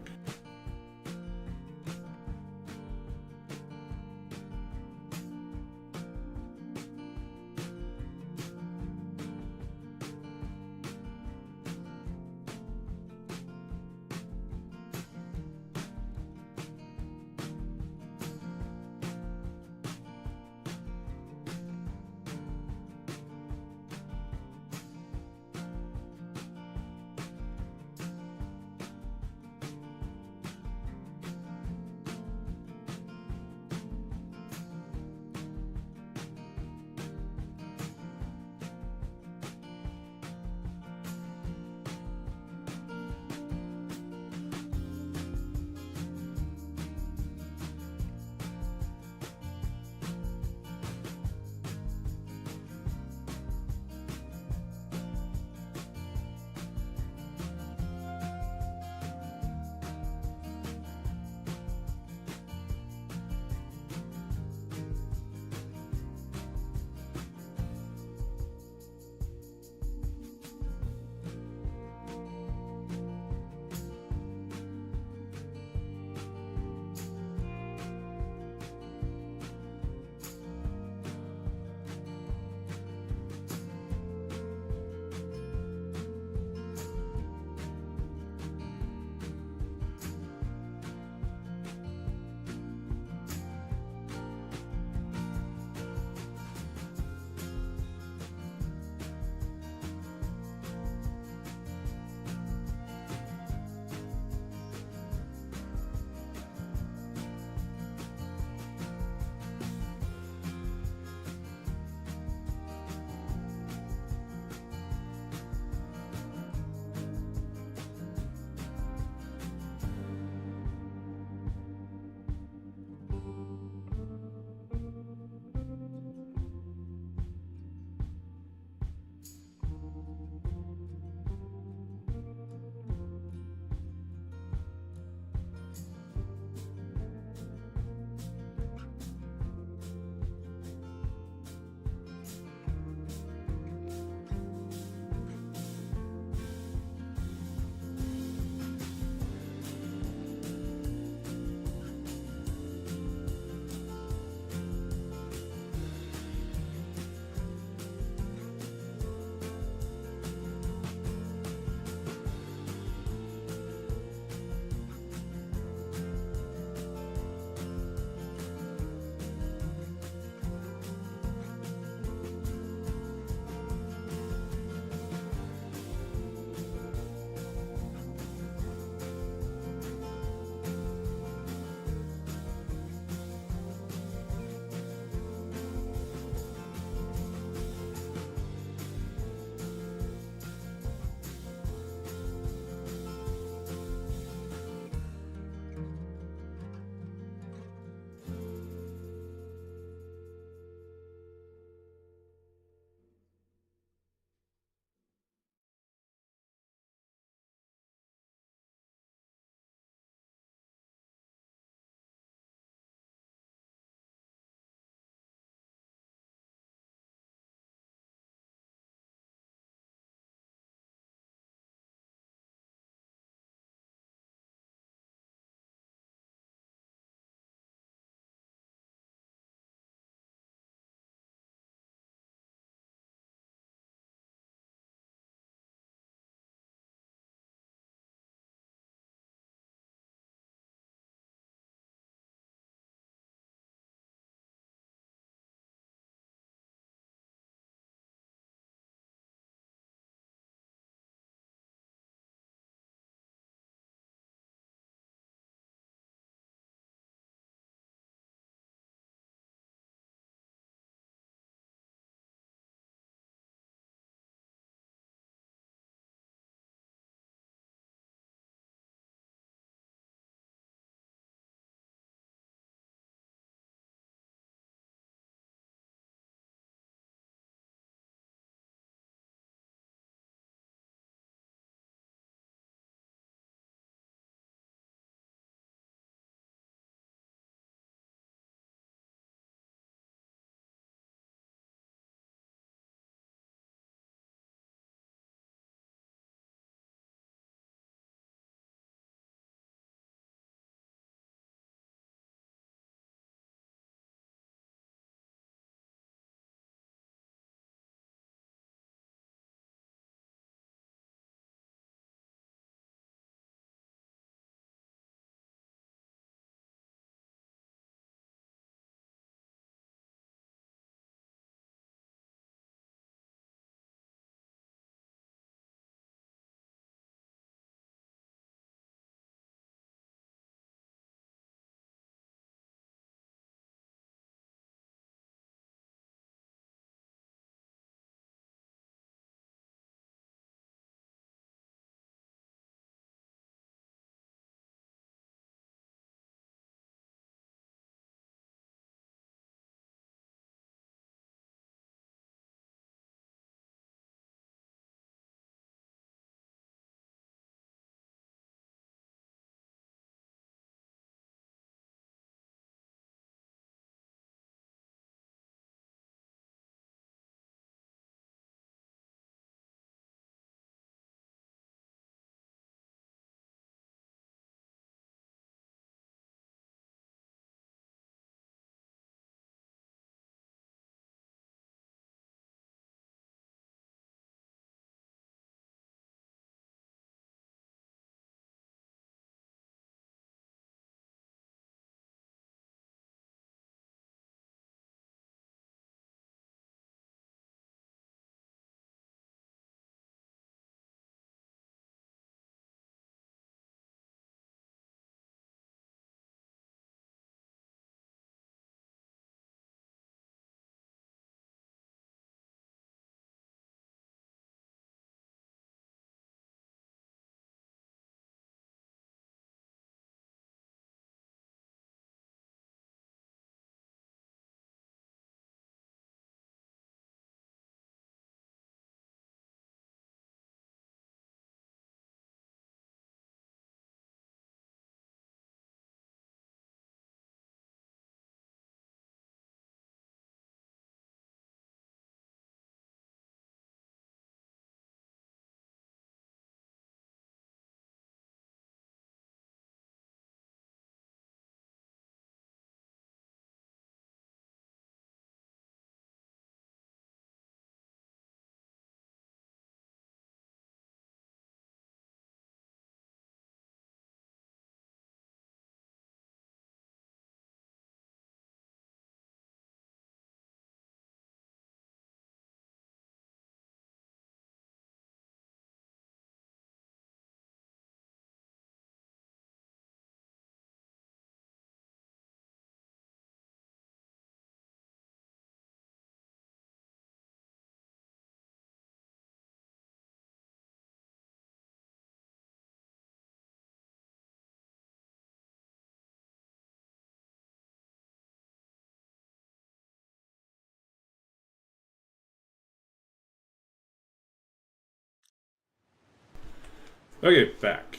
Okay, back.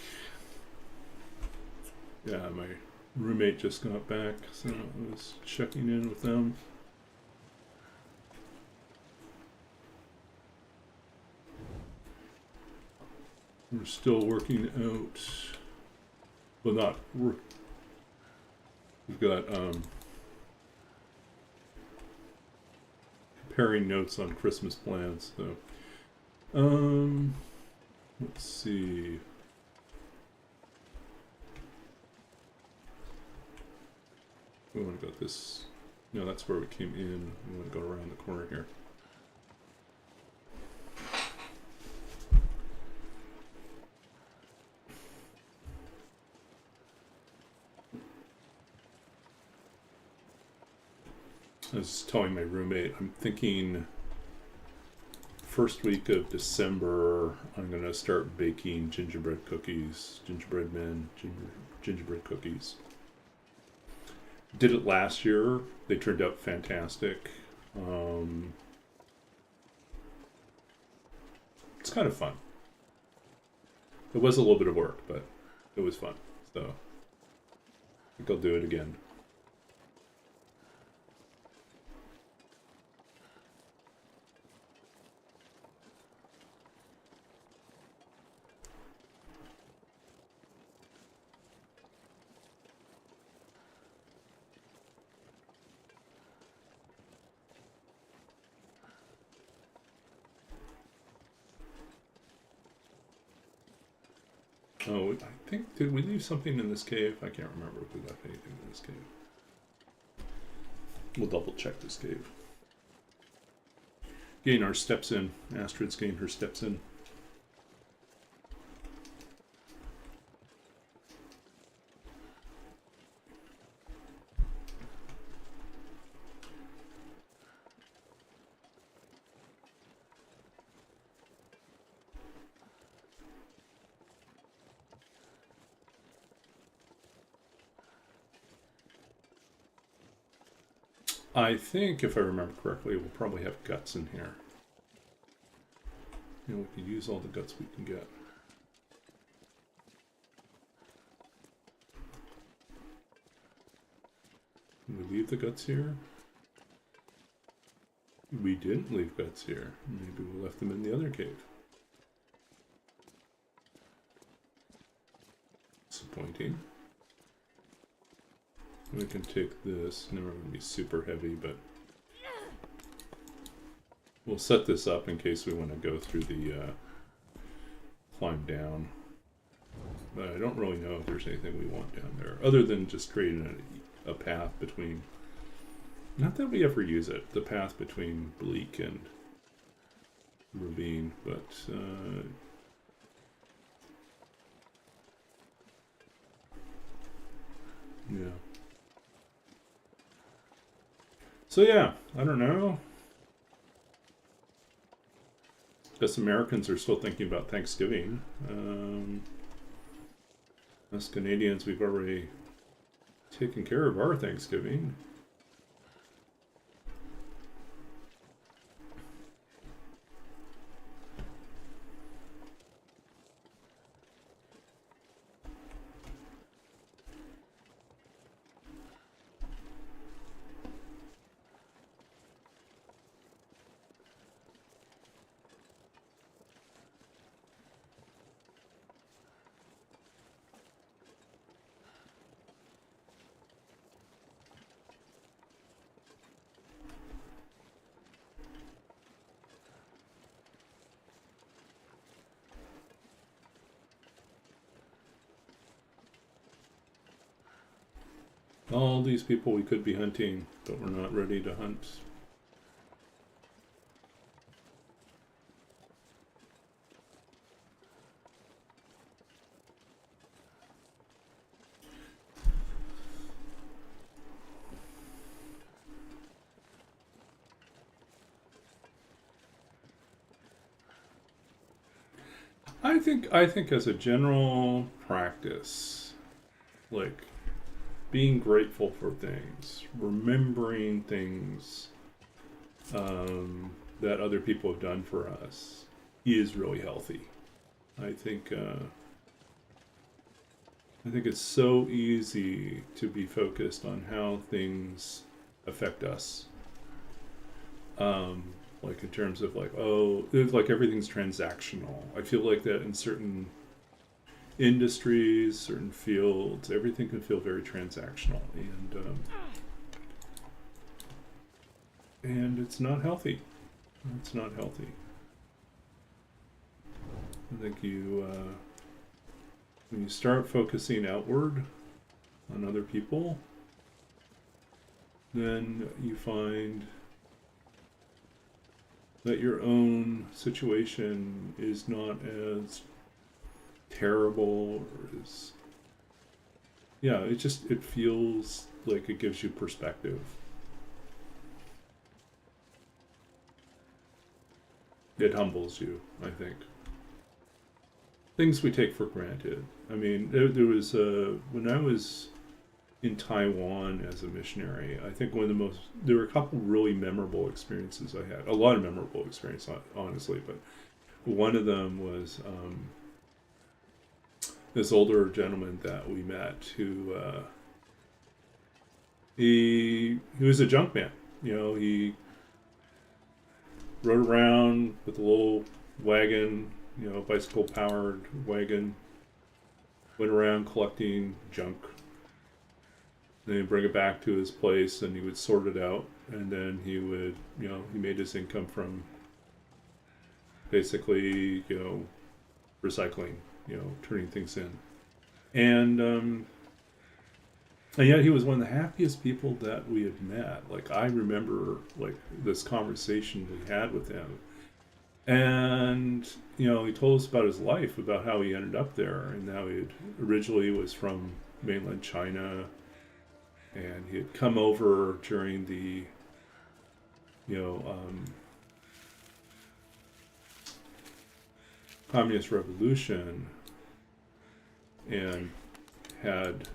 Yeah, my roommate just got back, so I was checking in with them. We're still working out. Well, not work. We've got comparing notes on Christmas plans. So, let's see. We want to go this. No, that's where we came in. We want to go around the corner here. I was telling my roommate, I'm thinking first week of December, I'm going to start baking gingerbread cookies, gingerbread men, gingerbread cookies. Did it last year. They turned out fantastic. It's kind of fun. It was a little bit of work, but it was fun. So I think I'll do it again. Oh, I think, did we leave something in this cave? I can't remember if we left anything in this cave. We'll double check this cave. Getting our steps in. Astrid's getting her steps in. I think, if I remember correctly, we'll probably have guts in here. You know, we can use all the guts we can get. Can we leave the guts here? We didn't leave guts here. Maybe we left them in the other cave. Disappointing. We can take this. Never going to be super heavy, but we'll set this up in case we want to go through the climb down. But I don't really know if there's anything we want down there, other than just creating a path between. Not that we ever use it, the path between Bleak and Ravine, but yeah. So yeah, I don't know. Guess Americans are still thinking about Thanksgiving. Us Canadians, we've already taken care of our Thanksgiving. All these people we could be hunting, but we're not ready to hunt. I think as a general practice, like being grateful for things, remembering things that other people have done for us is really healthy. I think I think it's so easy to be focused on how things affect us. Like in terms of like, oh, it's like everything's transactional. I feel like that in certain industries, certain fields, everything can feel very transactional, and it's not healthy. It's not healthy. I think when you start focusing outward on other people, then you find that your own situation is not as terrible or as, yeah, it feels like it gives you perspective. It humbles you, I think. Things we take for granted. I mean, there was when I was in Taiwan as a missionary, I think there were a couple really memorable experiences I had. A lot of memorable experiences, honestly, but one of them was this older gentleman that we met who he was a junk man. You know, he rode around with a little wagon, you know, bicycle powered wagon, went around collecting junk. Then he'd bring it back to his place and he would sort it out, and then he would, you know, he made his income from basically, you know, recycling, you know, turning things in. And yet he was one of the happiest people that we had met. Like, I remember like this conversation we had with him. And, you know, he told us about his life, about how he ended up there, and how he originally was from mainland China, and he had come over during the, you know, Communist Revolution, and had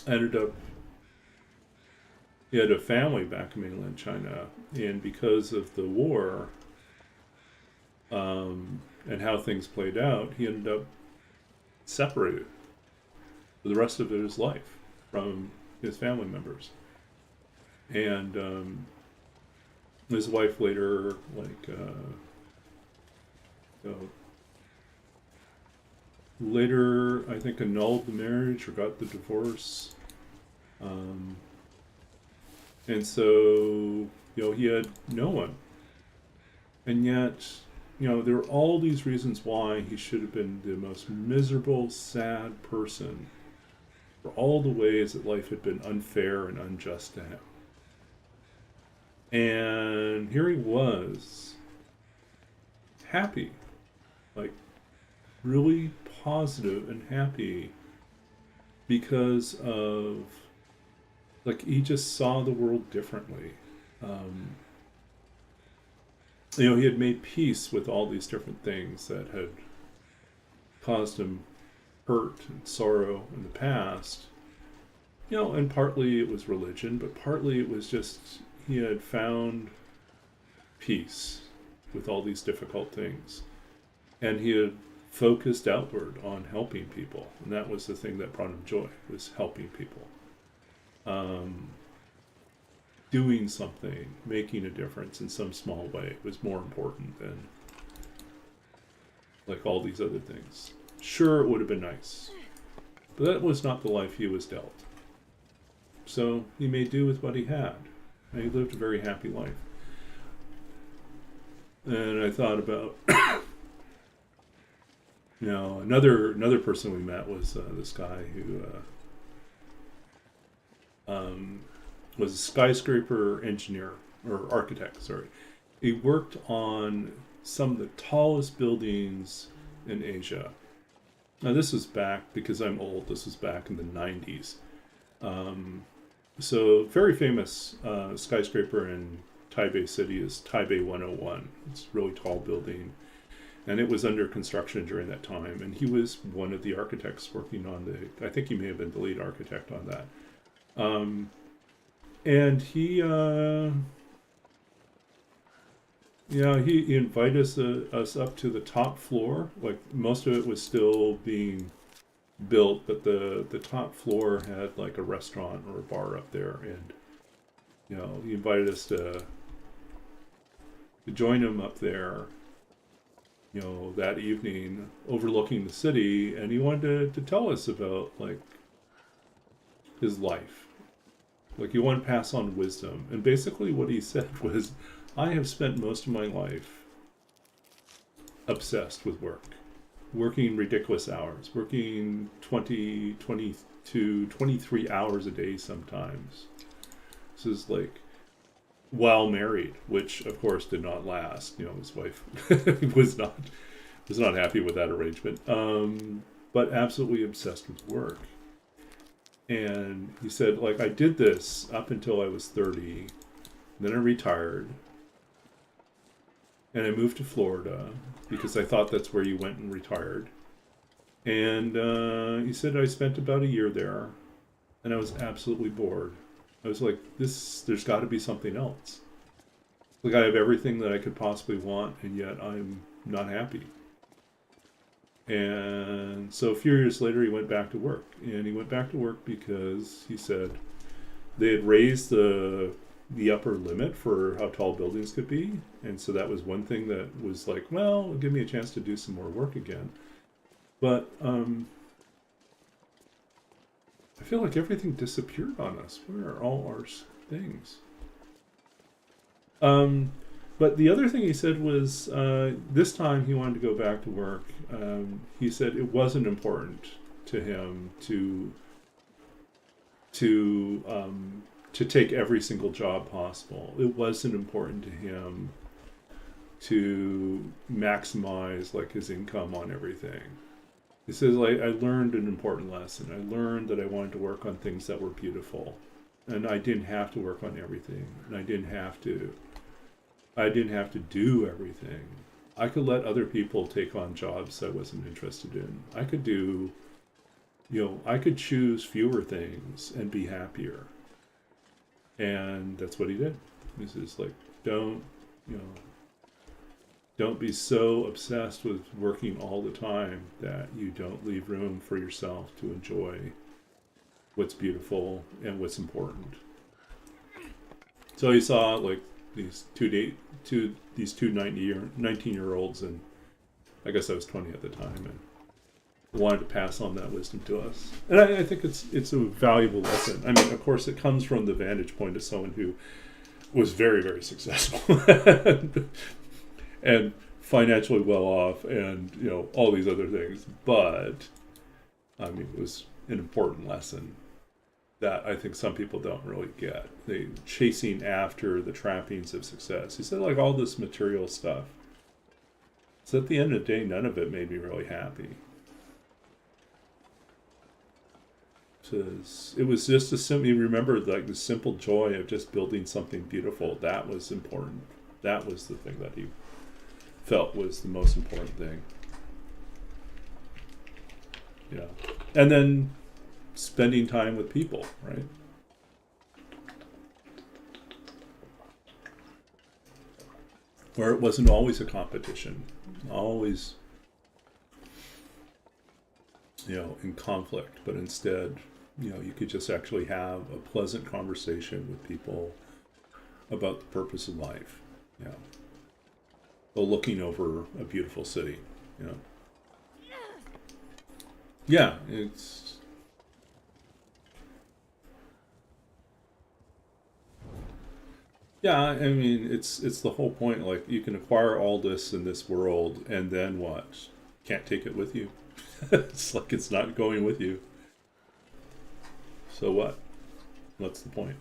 ended up, he had a family back in mainland China, and because of the war and how things played out, he ended up separated for the rest of his life from his family members. And his wife later, like, later, I think, annulled the marriage or got the divorce. And so, you know, he had no one. And yet, you know, there were all these reasons why he should have been the most miserable, sad person for all the ways that life had been unfair and unjust to him. And here he was, happy, like really positive and happy, because of, like, he just saw the world differently. You know, he had made peace with all these different things that had caused him hurt and sorrow in the past. You know, and partly it was religion, but partly it was just he had found peace with all these difficult things. And he had focused outward on helping people. And that was the thing that brought him joy, was helping people. Doing something, making a difference in some small way was more important than like all these other things. Sure, it would have been nice, but that was not the life he was dealt. So he made do with what he had, and he lived a very happy life. And I thought about, you know, another person we met was this guy who was a skyscraper engineer, or architect, sorry. He worked on some of the tallest buildings in Asia. Now this was back, because I'm old, this was back in the 90s. So very famous skyscraper in Taipei City is Taipei 101. It's a really tall building, and it was under construction during that time, and he was one of the architects working on I think he may have been the lead architect on that. And he Yeah, he invited us up to the top floor. Like most of it was still being built, but the top floor had like a restaurant or a bar up there, and he invited us to join him up there. That evening, overlooking the city, and he wanted to tell us about like his life. Like he wanted to pass on wisdom, and basically what he said was, "I have spent most of my life obsessed with work." Working ridiculous hours, working 20, 22, 23 hours a day sometimes. This is like while married, which of course did not last. His wife was not happy with that arrangement, but absolutely obsessed with work. And he said, like, I did this up until I was 30, then I retired, and I moved to Florida because I thought that's where you went and retired. And he said I spent about a year there, and I was absolutely bored. I was like, there's got to be something else. Like, I have everything that I could possibly want, and yet I'm not happy. And so a few years later, he went back to work. And he went back to work because he said they had raised the upper limit for how tall buildings could be. And so that was one thing that was like, well, it'll give me a chance to do some more work again. But I feel like everything disappeared on us. Where are all our things? But the other thing he said was this time he wanted to go back to work. He said it wasn't important to him to take every single job possible. It wasn't important to him to maximize like his income on everything. He says, like, I learned an important lesson. I learned that I wanted to work on things that were beautiful, and I didn't have to work on everything, and I didn't have to do everything. I could let other people take on jobs I wasn't interested in. I could do, I could choose fewer things and be happier. And that's what he did. He says, like, don't be so obsessed with working all the time that you don't leave room for yourself to enjoy what's beautiful and what's important. So he saw like these two 19-year-olds, and I guess I was 20 at the time, and wanted to pass on that wisdom to us. And I think it's a valuable lesson. I mean, of course, it comes from the vantage point of someone who was very, very successful and financially well off, and all these other things. But I mean, it was an important lesson that I think some people don't really get. They chasing after the trappings of success. He said, like, all this material stuff. So at the end of the day, none of it made me really happy. It was just a simple. You remember, like, the simple joy of just building something beautiful. That was important. That was the thing that he felt was the most important thing. Yeah, and then spending time with people, right? Where it wasn't always a competition, always, in conflict, but instead, you could just actually have a pleasant conversation with people about the purpose of life, or looking over a beautiful city, Yeah, Yeah, I mean, it's the whole point. Like, you can acquire all this in this world, and then what? Can't take it with you. It's like it's not going with you. So what? What's the point?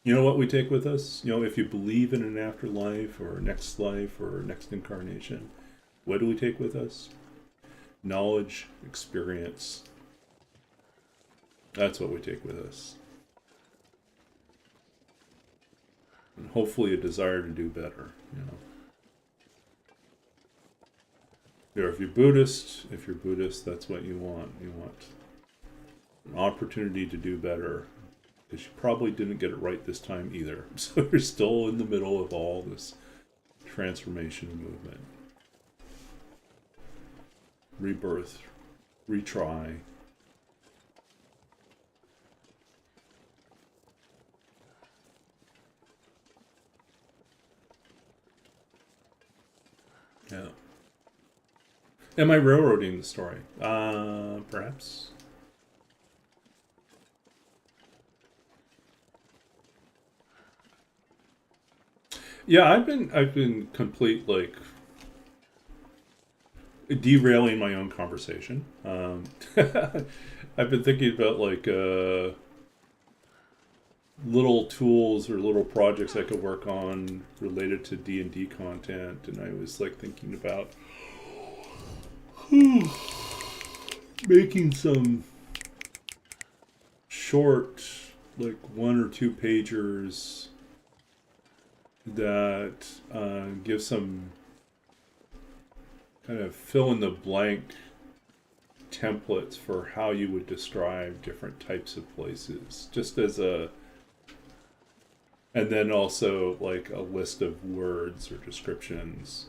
You know what we take with us? If you believe in an afterlife or next life or next incarnation, what do we take with us? Knowledge, experience. That's what we take with us. And hopefully a desire to do better, If you're Buddhist, that's what you want. You want an opportunity to do better. because she probably didn't get it right this time either. So you're still in the middle of all this transformation movement. Rebirth, retry. Yeah. Am I railroading the story? Perhaps. Yeah, I've been complete like derailing my own conversation. I've been thinking about like little tools or little projects I could work on related to D&D content, and I was like thinking about making some short, like 1 or 2 pagers that give some kind of fill in the blank templates for how you would describe different types of places, just as a, and then also like a list of words or descriptions.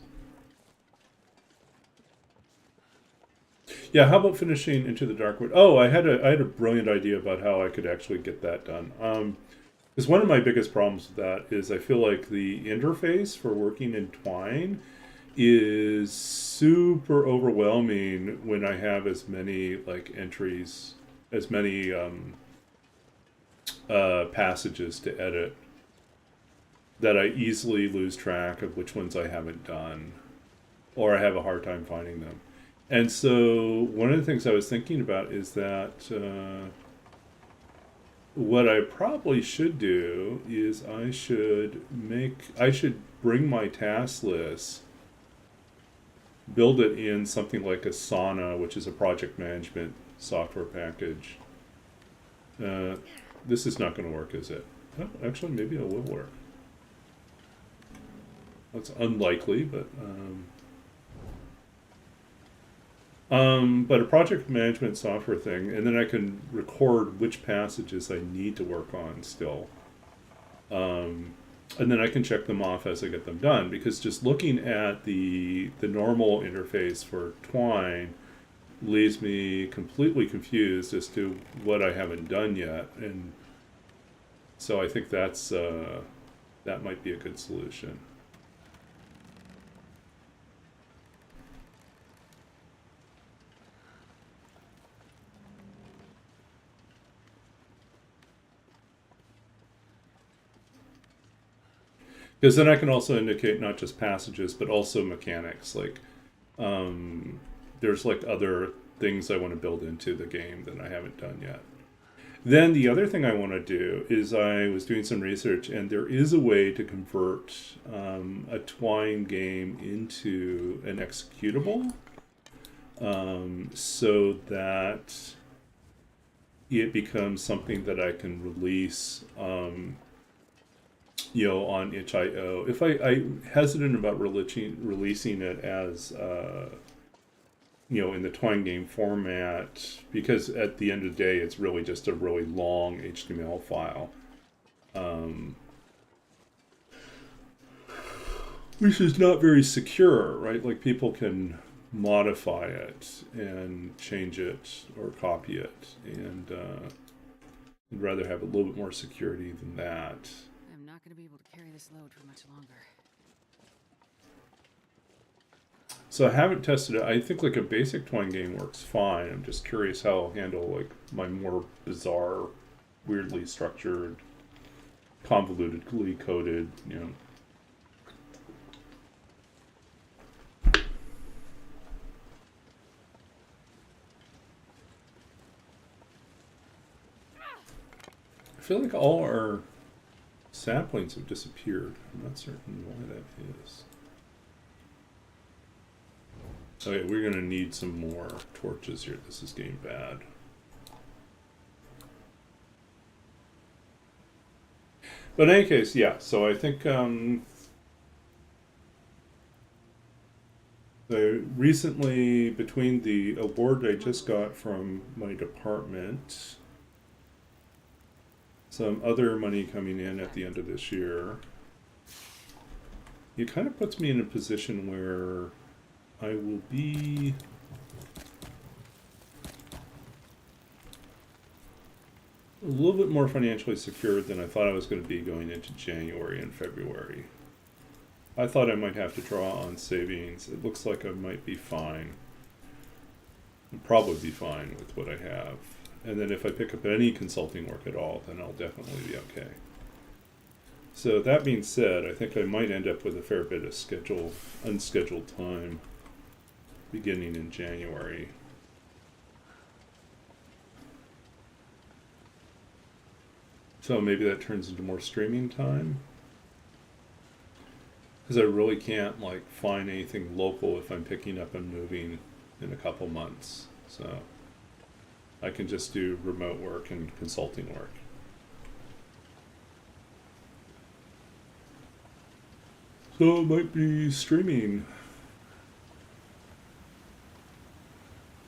Yeah, how about finishing Into the Darkwood? Oh, I had a brilliant idea about how I could actually get that done. Because one of my biggest problems with that is I feel like the interface for working in Twine is super overwhelming when I have as many like entries, as many passages to edit, that I easily lose track of which ones I haven't done, or I have a hard time finding them. And so one of the things I was thinking about is that what I probably should do is I should bring my task list, build it in something like Asana, which is a project management software package. This is not going to work, is it? Oh, actually, maybe it will work. That's unlikely, but a project management software thing, and then I can record which passages I need to work on still. And then I can check them off as I get them done, because just looking at the normal interface for Twine leaves me completely confused as to what I haven't done yet. And so I think that's that might be a good solution. Because then I can also indicate not just passages, but also mechanics. Like, there's like other things I want to build into the game that I haven't done yet. Then the other thing I want to do is I was doing some research, and there is a way to convert a Twine game into an executable, so that it becomes something that I can release. On itch.io. If I'm hesitant about releasing it as, in the Twine game format, because at the end of the day, it's really just a really long HTML file. Which is not very secure, right? Like, people can modify it and change it or copy it, and I'd rather have a little bit more security than that. I'm not going to be able to carry this load for much longer. So I haven't tested it. I think like a basic Twine game works fine. I'm just curious how I'll handle like my more bizarre, weirdly structured, convolutedly coded, I feel like all our saplings have disappeared. I'm not certain why that is. Okay, we're gonna need some more torches here. This is getting bad. But in any case, yeah, so I think recently, between the award I just got from my department, some other money coming in at the end of this year, it kind of puts me in a position where I will be a little bit more financially secured than I thought I was going to be going into January and February. I thought I might have to draw on savings. It looks like I might be fine. I'll probably be fine with what I have. And then if I pick up any consulting work at all, then I'll definitely be okay. So that being said, I think I might end up with a fair bit of unscheduled time beginning in January. So maybe that turns into more streaming time. Because I really can't like find anything local if I'm picking up and moving in a couple months. So I can just do remote work and consulting work. So it might be streaming.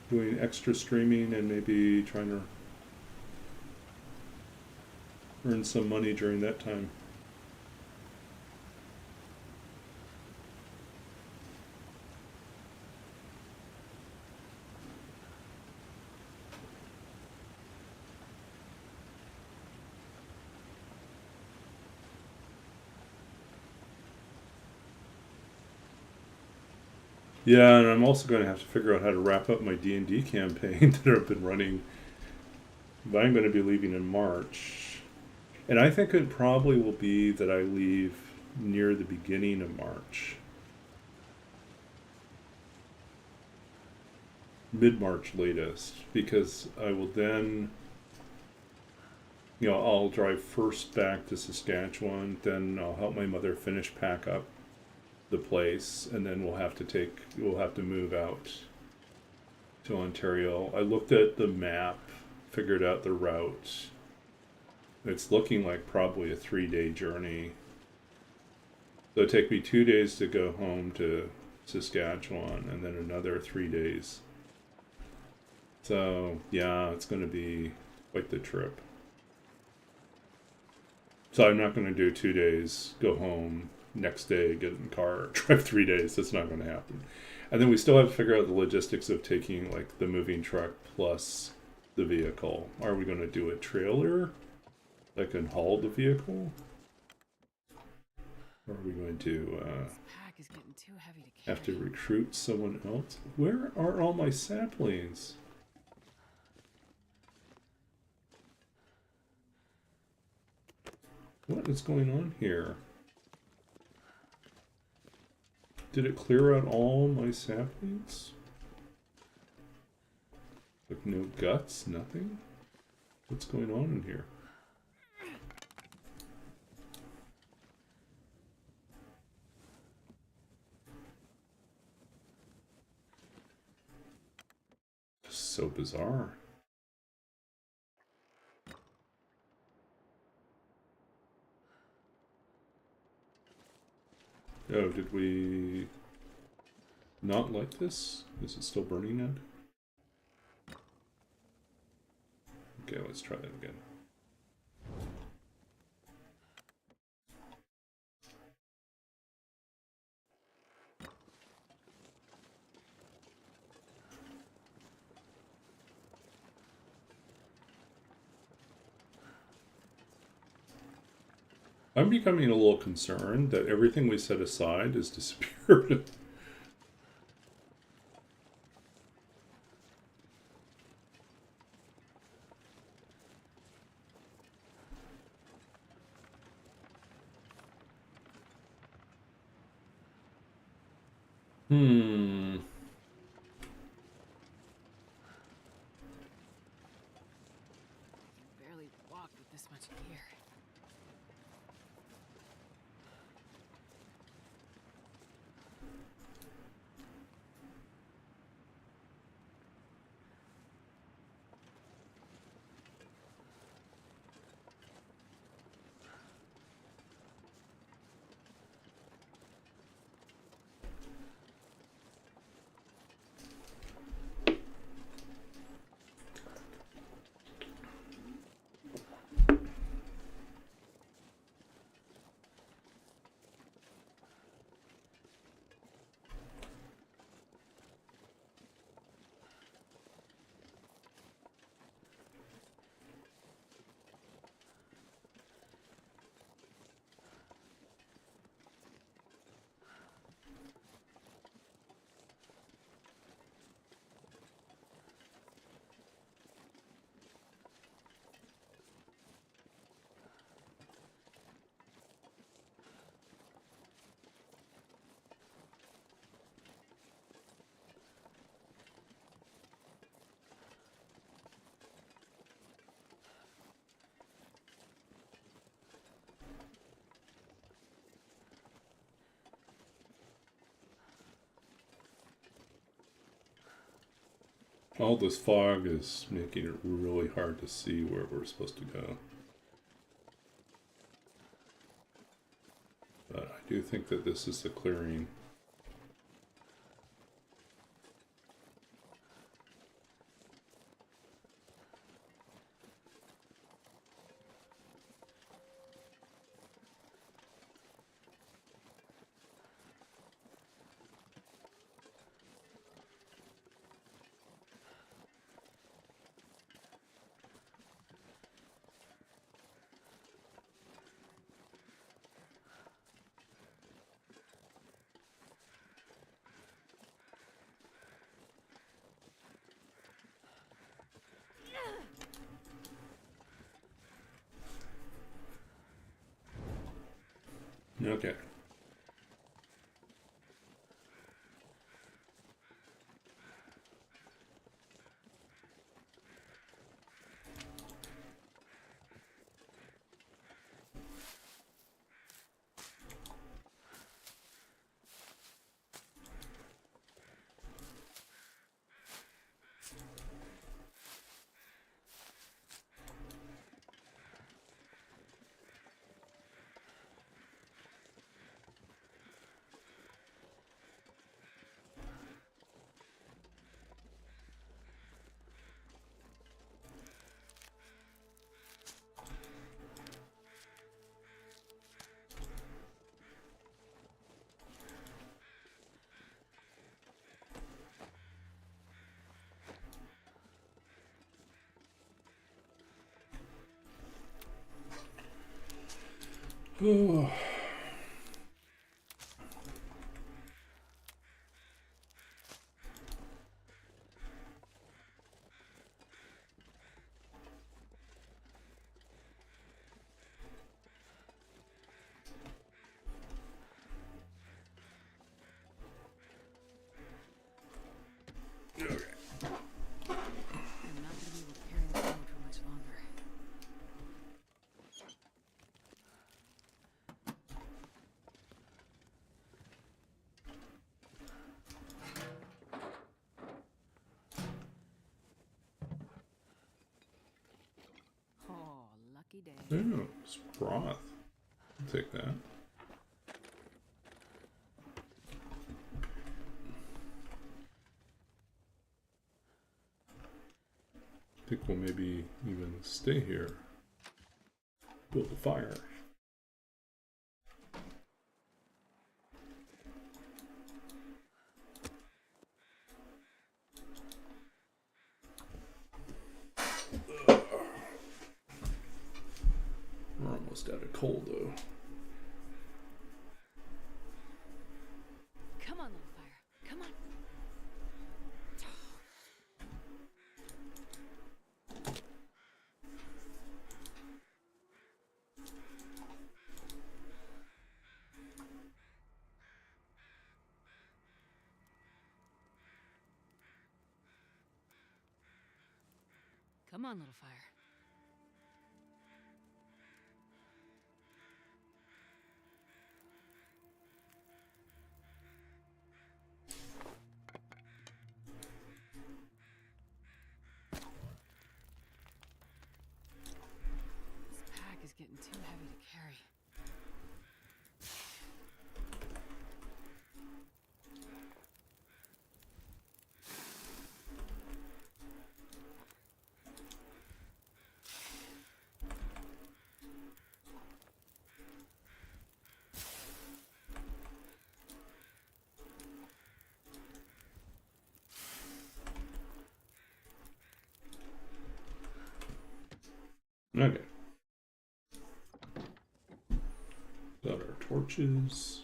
Doing extra streaming and maybe trying to earn some money during that time. Yeah, and I'm also going to have to figure out how to wrap up my D&D campaign that I've been running. But I'm going to be leaving in March. And I think it probably will be that I leave near the beginning of March. Mid-March latest. Because I will then, I'll drive first back to Saskatchewan. Then I'll help my mother finish pack up the place, and then we'll have to move out to Ontario. I looked at the map, figured out the route. It's looking like probably a 3-day journey. So it'll take me 2 days to go home to Saskatchewan, and then another 3 days. So yeah, it's going to be quite the trip. So I'm not going to do 2 days, go home, next day get in the car, drive 3 days. That's not going to happen. And then we still have to figure out the logistics of taking like the moving truck plus the vehicle. Are we going to do a trailer that can haul the vehicle? Or are we going to This pack is getting too heavy to carry. have to recruit someone else? Where are all my saplings? What is going on here? Did it clear out all my saplings? Like no guts, nothing? What's going on in here? So bizarre. Oh, did we not like this? Is it still burning out? Okay, let's try that again. I'm becoming a little concerned that everything we set aside has disappeared. Hmm. I can barely walk with this much gear. All this fog is making it really hard to see where we're supposed to go. But I do think that this is the clearing. Okay. Oh. I'm not gonna be able to carry this load for much longer. Oh, lucky day. Ooh, it's broth. I'll take that. I think we'll maybe even stay here. Build a fire. We're almost out of coal though. Come on, little fire. Come on. Come on, little fire. This pack is getting too heavy to carry. Okay. Got our torches.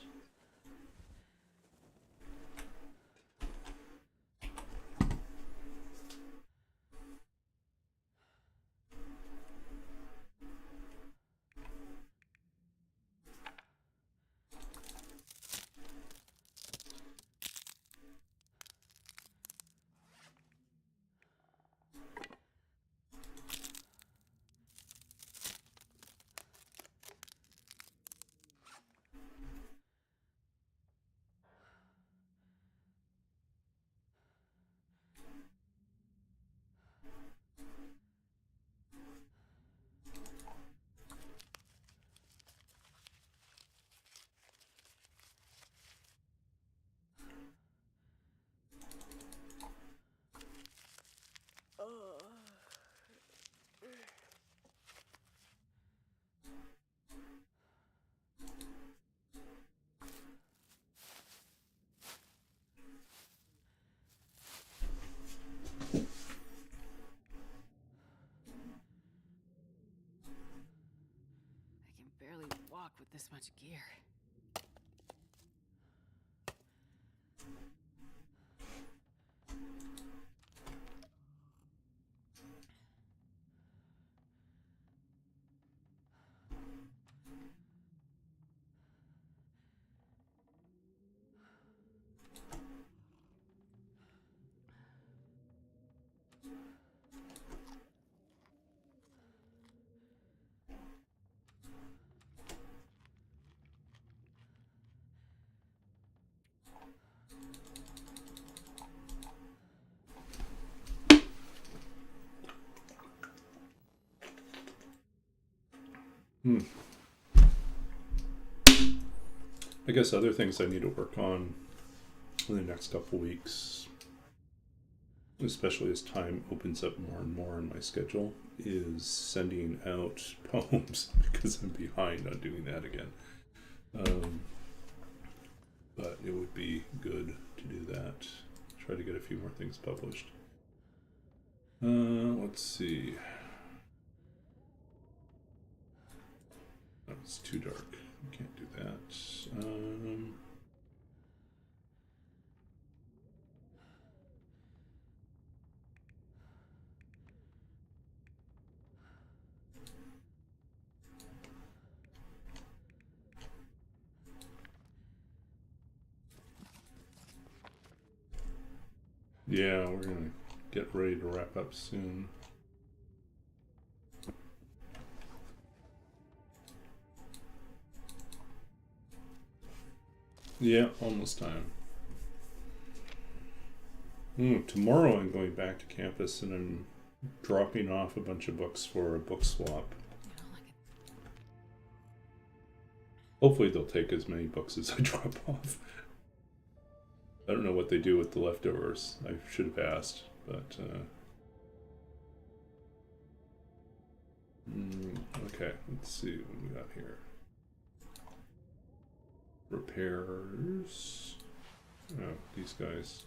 with this much gear. I guess other things I need to work on in the next couple weeks, especially as time opens up more and more in my schedule, is sending out poems because I'm behind on doing that again. But it would be good to do that. Try to get a few more things published. Let's see. Oh, it's too dark. Can't do that. Yeah, we're gonna get ready to wrap up soon. Yeah, almost time. Tomorrow I'm going back to campus and I'm dropping off a bunch of books for a book swap. You don't like it. Hopefully they'll take as many books as I drop off. I don't know what they do with the leftovers. I should have asked, but okay, let's see what we got here. Repairs. Oh, these guys.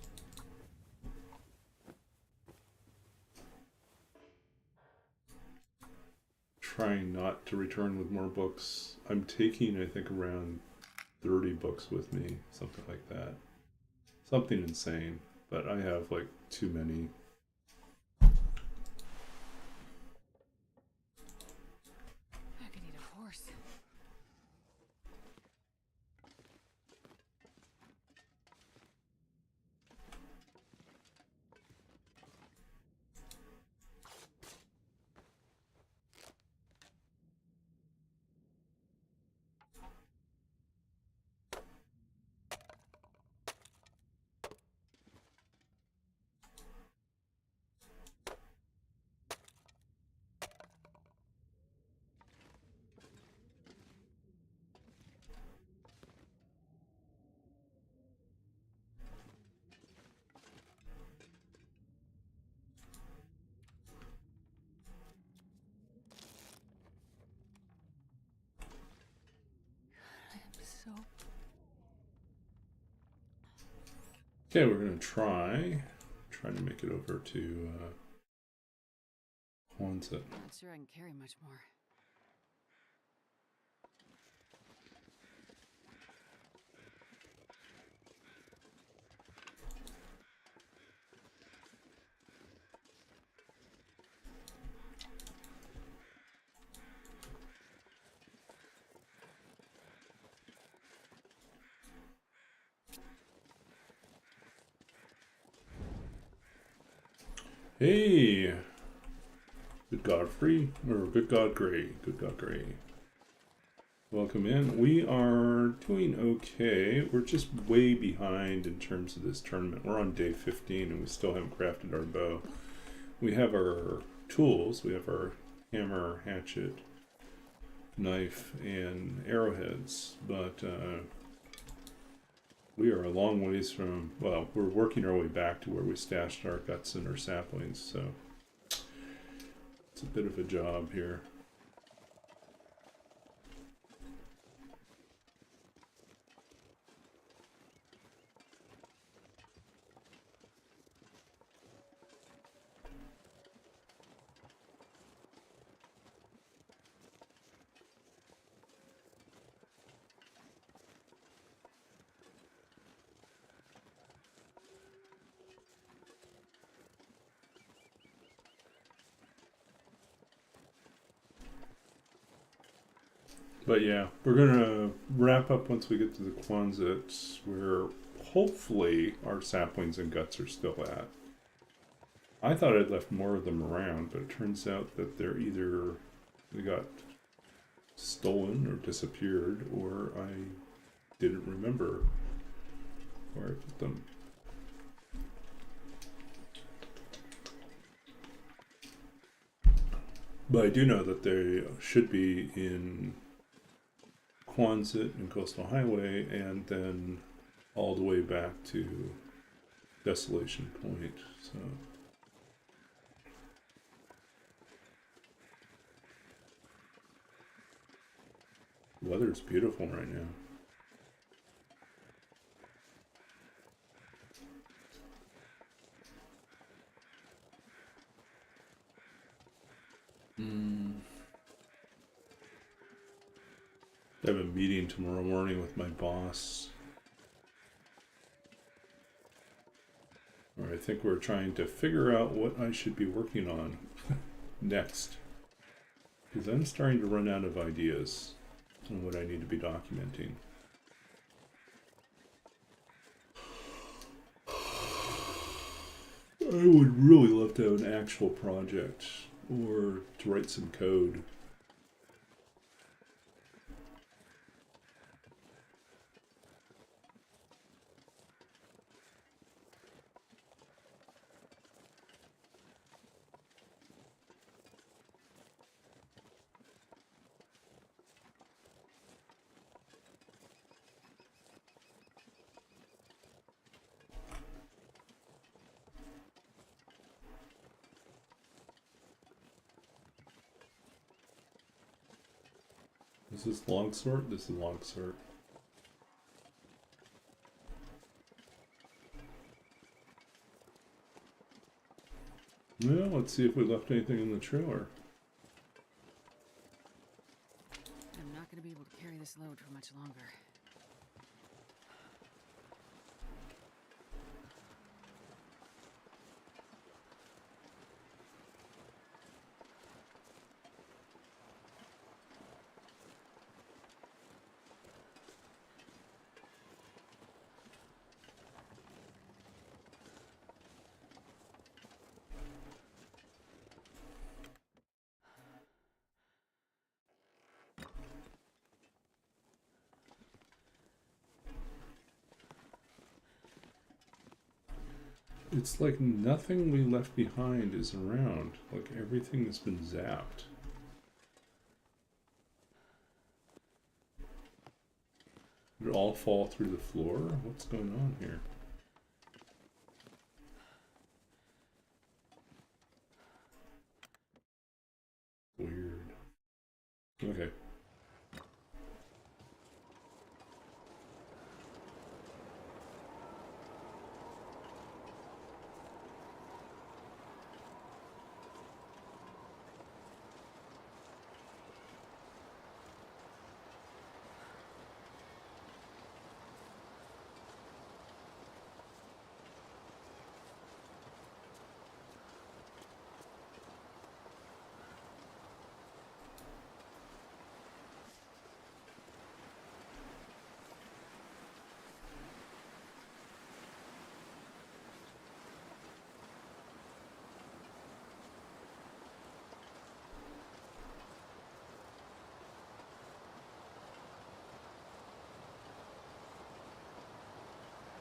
Trying not to return with more books. I'm taking, I think, around 30 books with me, something like that. Something insane, but I have like too many. I could eat a horse. So Okay, we're gonna try to make it over to Quonset. not sure I can carry much more. Hey, Good Godfrey, or Good God Gray. Good God Gray. Welcome in. We are doing okay. We're just way behind in terms of this tournament. We're on day 15 and we still haven't crafted our bow. We have our tools. We have our hammer, hatchet, knife, and arrowheads, but we are a long ways from, well, we're working our way back to where we stashed our guts and our saplings, so it's a bit of a job here. But yeah, we're gonna wrap up once we get to the Quonsets, where hopefully our saplings and guts are still at. I thought I'd left more of them around, but it turns out that they're either they got stolen or disappeared, or I didn't remember where I put them. But I do know that they should be in Quonset and Coastal Highway, and then all the way back to Desolation Point. So the weather's beautiful right now. I have a meeting tomorrow morning with my boss. Or I think we're trying to figure out what I should be working on next. Because I'm starting to run out of ideas on what I need to be documenting. I would really love to have an actual project or to write some code. Is this longsword? This is longsword. Well, let's see if we left anything in the trailer. I'm not going to be able to carry this load for much longer. It's like nothing we left behind is around. Like everything has been zapped. Did it all fall through the floor? What's going on here? Weird. Okay.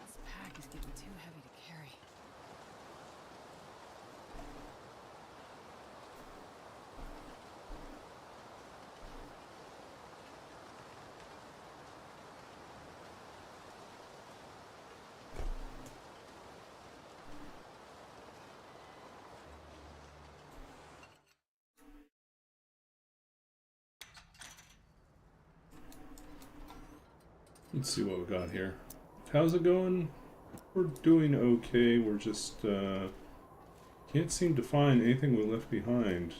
This pack is getting too heavy to carry. Let's see what we got here. How's it going? We're doing okay. We're just can't seem to find anything we left behind.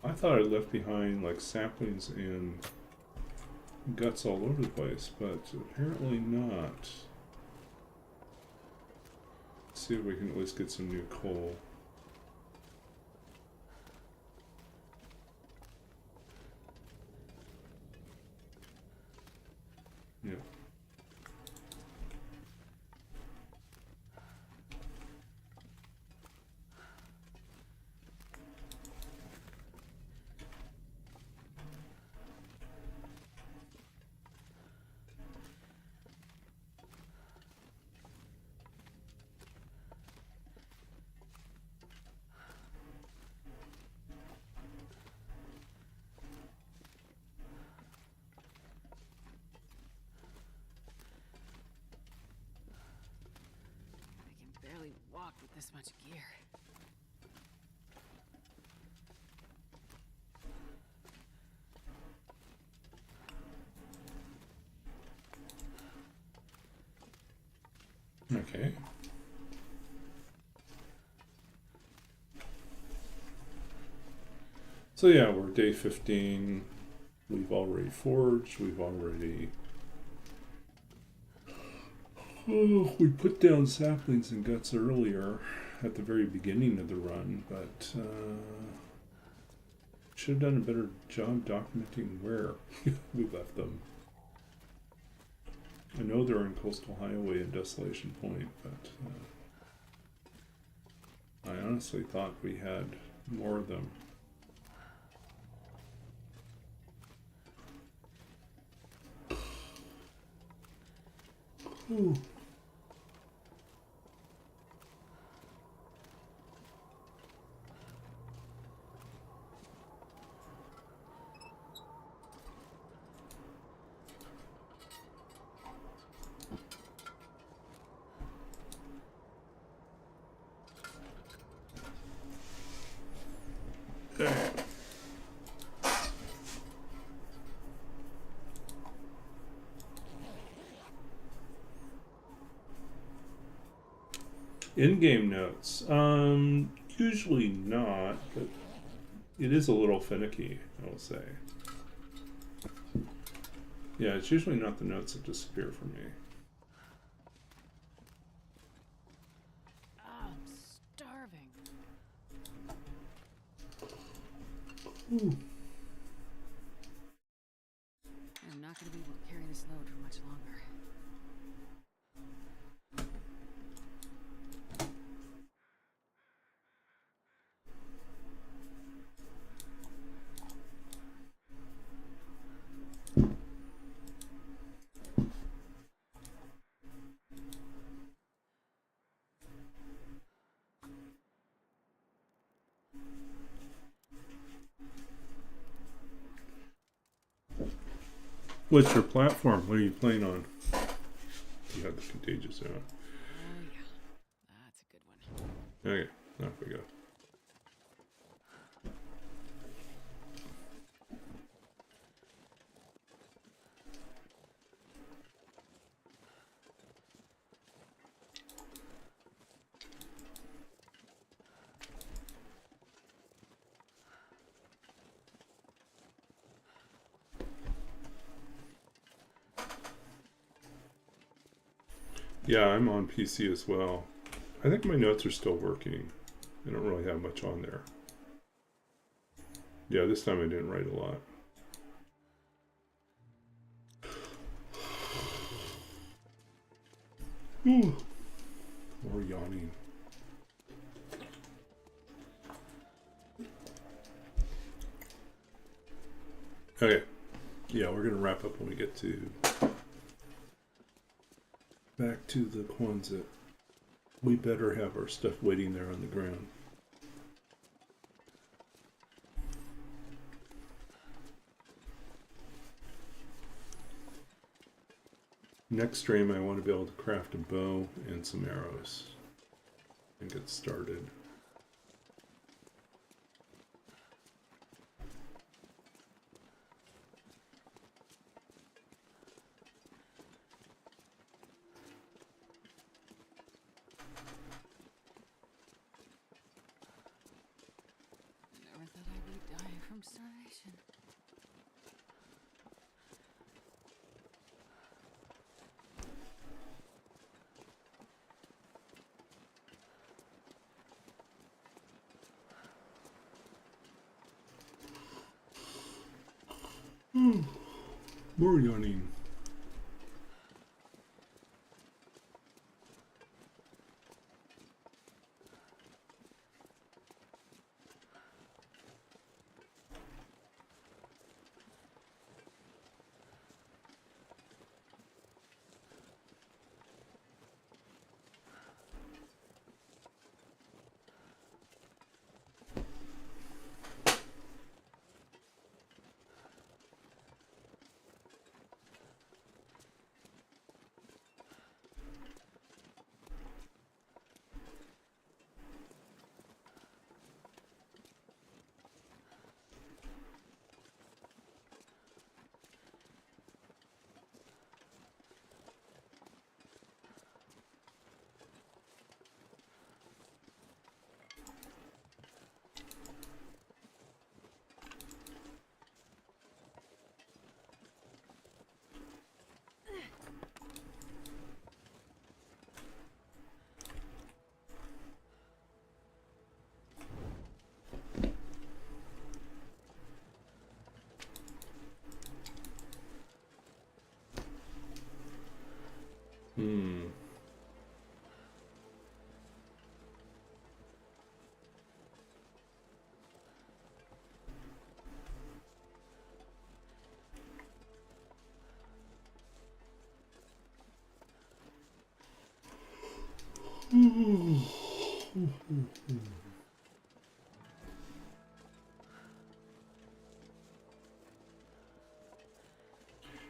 I thought I left behind like saplings and guts all over the place, but apparently not. Let's see if we can at least get some new coal. this much gear. Okay. So yeah, we're day 15. We've already forged. We've already... Oh, we put down saplings and guts earlier at the very beginning of the run, but should have done a better job documenting where we left them. I know they're in Coastal Highway and Desolation Point, but I honestly thought we had more of them. Ooh. In-game notes. Usually not, but it is a little finicky, I will say. Yeah, it's usually not the notes that disappear from me. I'm starving. Ooh. I'm not going to be able to carry this load for much longer. What's your platform? What are you playing on? You have the Contagious out. Oh, yeah. That's a good one. Okay, off we go. Yeah, I'm on PC as well. I think my notes are still working. I don't really have much on there. Yeah, this time I didn't write a lot. Ooh. More yawning. Okay. Yeah, we're gonna wrap up when we get to back to the Quonset. We better have our stuff waiting there on the ground. Next stream, I want to be able to craft a bow and some arrows and get started. Never thought I'd be dying from starvation. More yawning.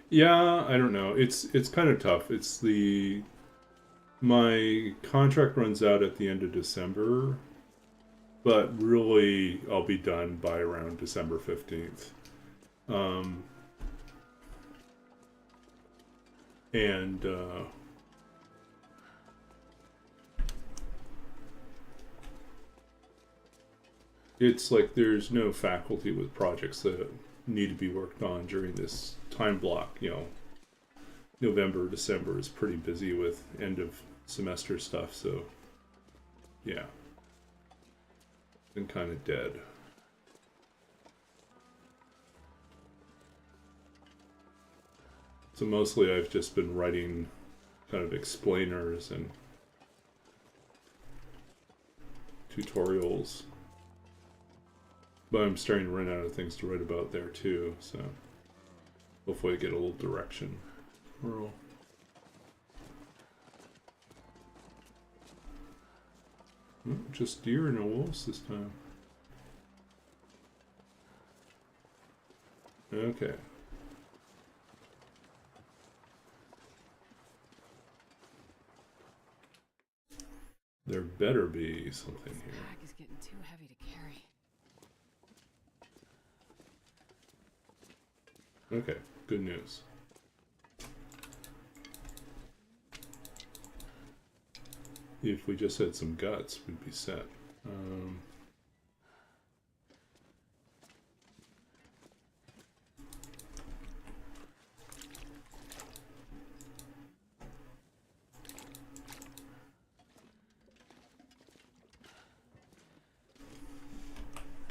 Yeah, I don't know. It's kind of tough. My contract runs out at the end of December, but really I'll be done by around December 15th. And it's like there's no faculty with projects that need to be worked on during this time block. November, December is pretty busy with end of semester stuff, so yeah, been kind of dead. So mostly I've just been writing kind of explainers and tutorials. But I'm starting to run out of things to write about there too, so hopefully I get a little direction. Oh, just deer and no wolves this time. Okay. There better be something here. This pack is getting too heavy to carry. Okay, good news. If we just had some guts, we'd be set.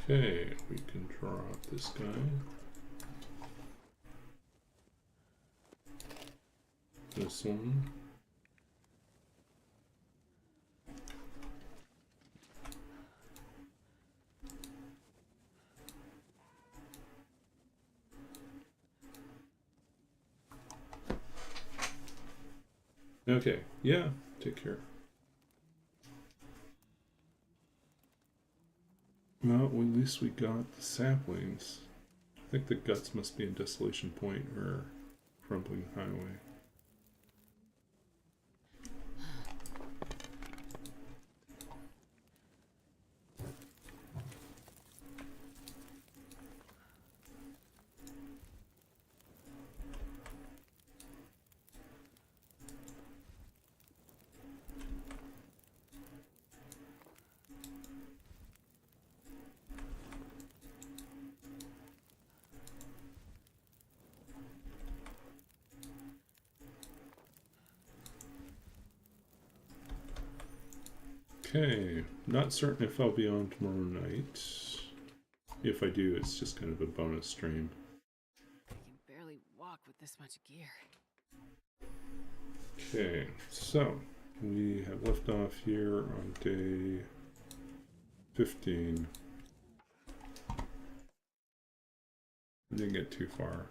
Okay, we can drop this guy. This one. Okay, yeah, take care. Well, at least we got the saplings. I think the guts must be in Desolation Point or Crumbling Highway. Okay, not certain if I'll be on tomorrow night. If I do, it's just kind of a bonus stream. I can barely walk with this much gear. Okay, so we have left off here on day 15. We didn't get too far.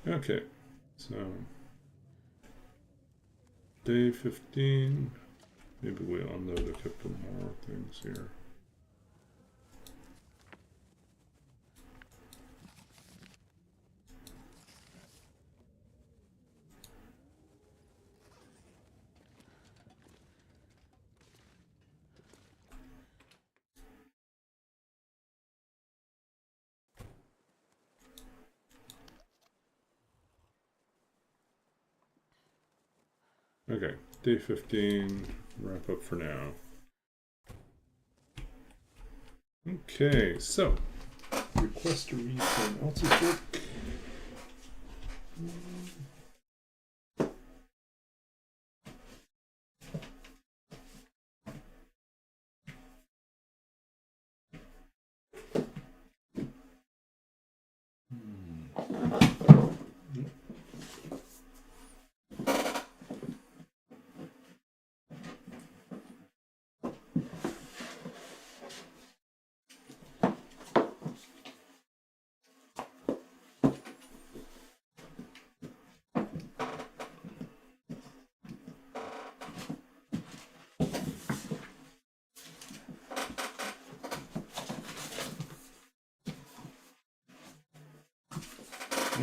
Okay, so day 15, maybe we unload a couple more things here. Okay, day 15, wrap up for now. Okay, so, request to read someone else's book.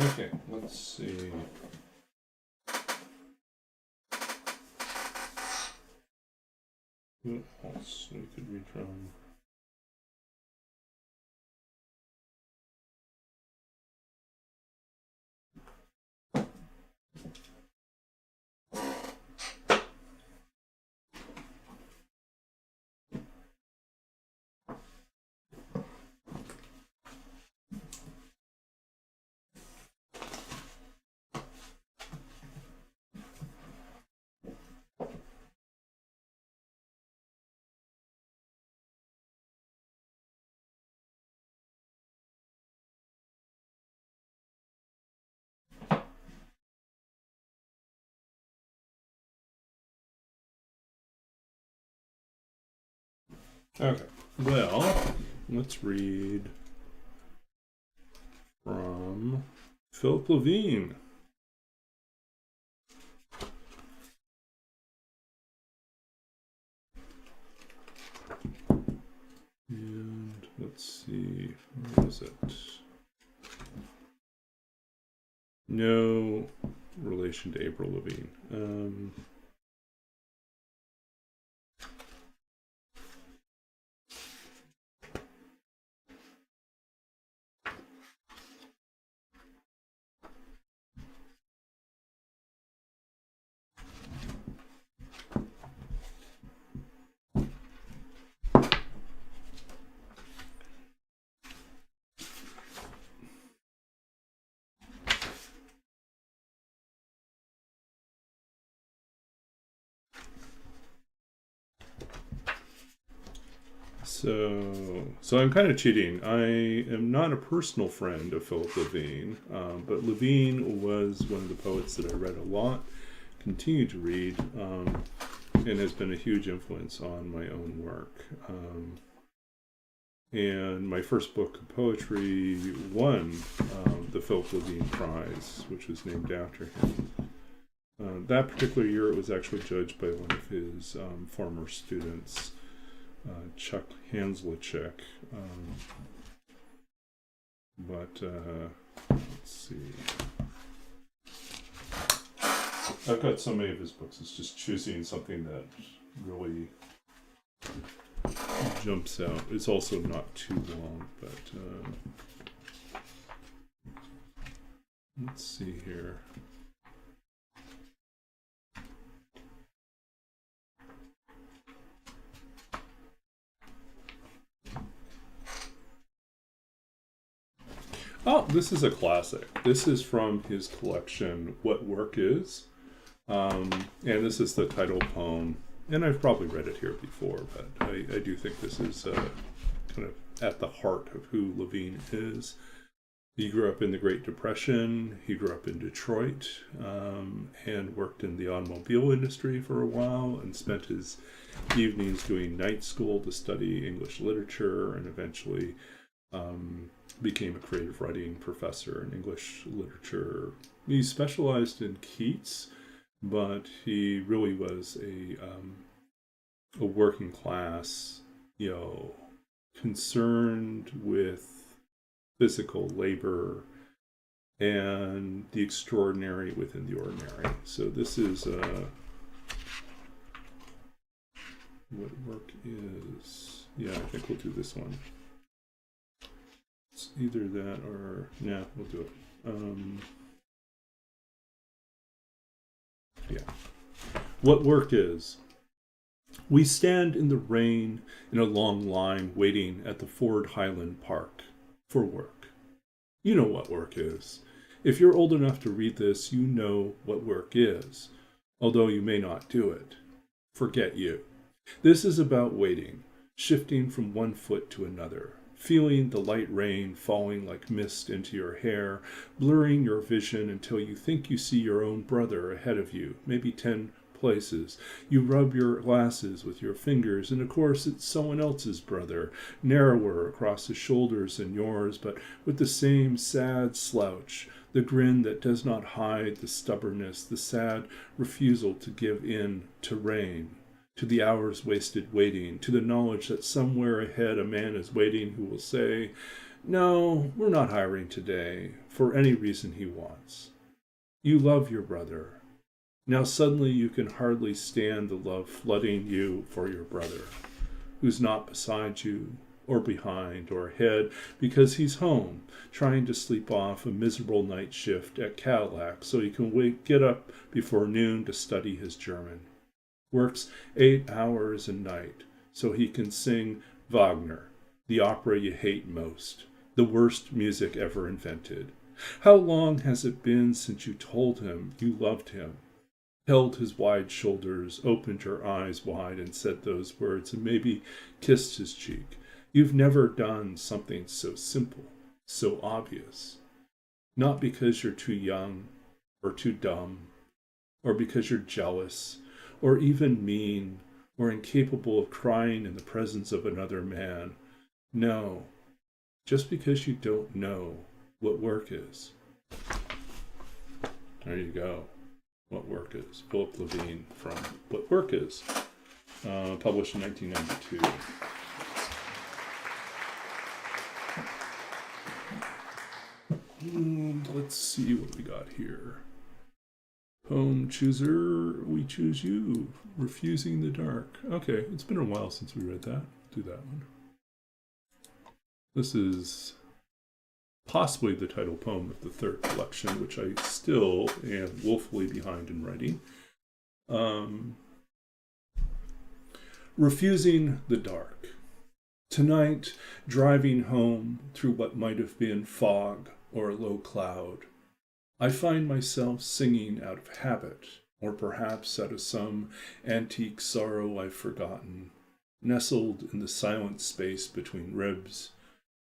Okay, let's see. What else we could read from? Okay, well, let's read from Philip Levine. And let's see, where is it? No relation to April Levine. So I'm kind of cheating. I am not a personal friend of Philip Levine, but Levine was one of the poets that I read a lot, continue to read, and has been a huge influence on my own work. And my first book of poetry won the Philip Levine Prize, which was named after him. That particular year, it was actually judged by one of his former students, Chuck Hanslachek. But let's see. I've got so many of his books. It's just choosing something that really jumps out. It's also not too long, but let's see here. Oh, this is a classic. This is from his collection, What Work Is. And this is the title poem. And I've probably read it here before, but I do think this is kind of at the heart of who Levine is. He grew up in the Great Depression. He grew up in Detroit and worked in the automobile industry for a while and spent his evenings doing night school to study English literature, and eventually became a creative writing professor in English literature. He specialized in Keats, but he really was a working class, concerned with physical labor and the extraordinary within the ordinary. So this is What Work Is. Yeah, I think we'll do this one. It's either that or we'll do it. What work is. We stand in the rain in a long line waiting at the Ford Highland Park for work. You know what work is. If you're old enough to read this, you know what work is, although you may not do it. Forget you. This is about waiting, shifting from one foot to another, feeling the light rain falling like mist into your hair, blurring your vision until you think you see your own brother ahead of you, maybe 10 places. You rub your glasses with your fingers, and of course it's someone else's brother, narrower across his shoulders than yours, but with the same sad slouch, the grin that does not hide the stubbornness, the sad refusal to give in to rain, to the hours wasted waiting, to the knowledge that somewhere ahead a man is waiting who will say, No, we're not hiring today, for any reason he wants. You love your brother. Now suddenly you can hardly stand the love flooding you for your brother, who's not beside you, or behind, or ahead, because he's home, trying to sleep off a miserable night shift at Cadillac so he can get up before noon to study his German. Works 8 hours a night so he can sing Wagner, the opera you hate most, the worst music ever invented. How long has it been since you told him you loved him? Held his wide shoulders, opened your eyes wide, and said those words, and maybe kissed his cheek. You've never done something so simple, so obvious. Not because you're too young, or too dumb, or because you're jealous, or even mean, or incapable of crying in the presence of another man. No, just because you don't know what work is. There you go. What Work Is. Philip Levine from What Work Is, published in 1992. Let's see what we got here. Poem chooser, we choose you. Refusing the Dark. Okay, it's been a while since we read that. Do that one. This is possibly the title poem of the third collection, which I still am woefully behind in writing. Refusing the Dark. Tonight, driving home through what might have been fog or a low cloud, I find myself singing out of habit, or perhaps out of some antique sorrow I've forgotten, nestled in the silent space between ribs,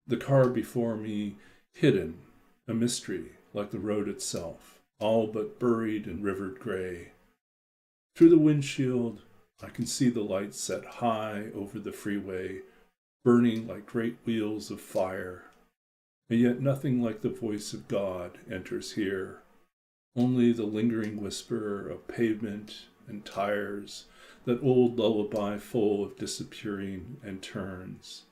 the car before me hidden, a mystery like the road itself, all but buried in rivered gray. Through the windshield, I can see the lights set high over the freeway, burning like great wheels of fire. And yet nothing like the voice of God enters here, only the lingering whisper of pavement and tires, that old lullaby full of disappearing and turns.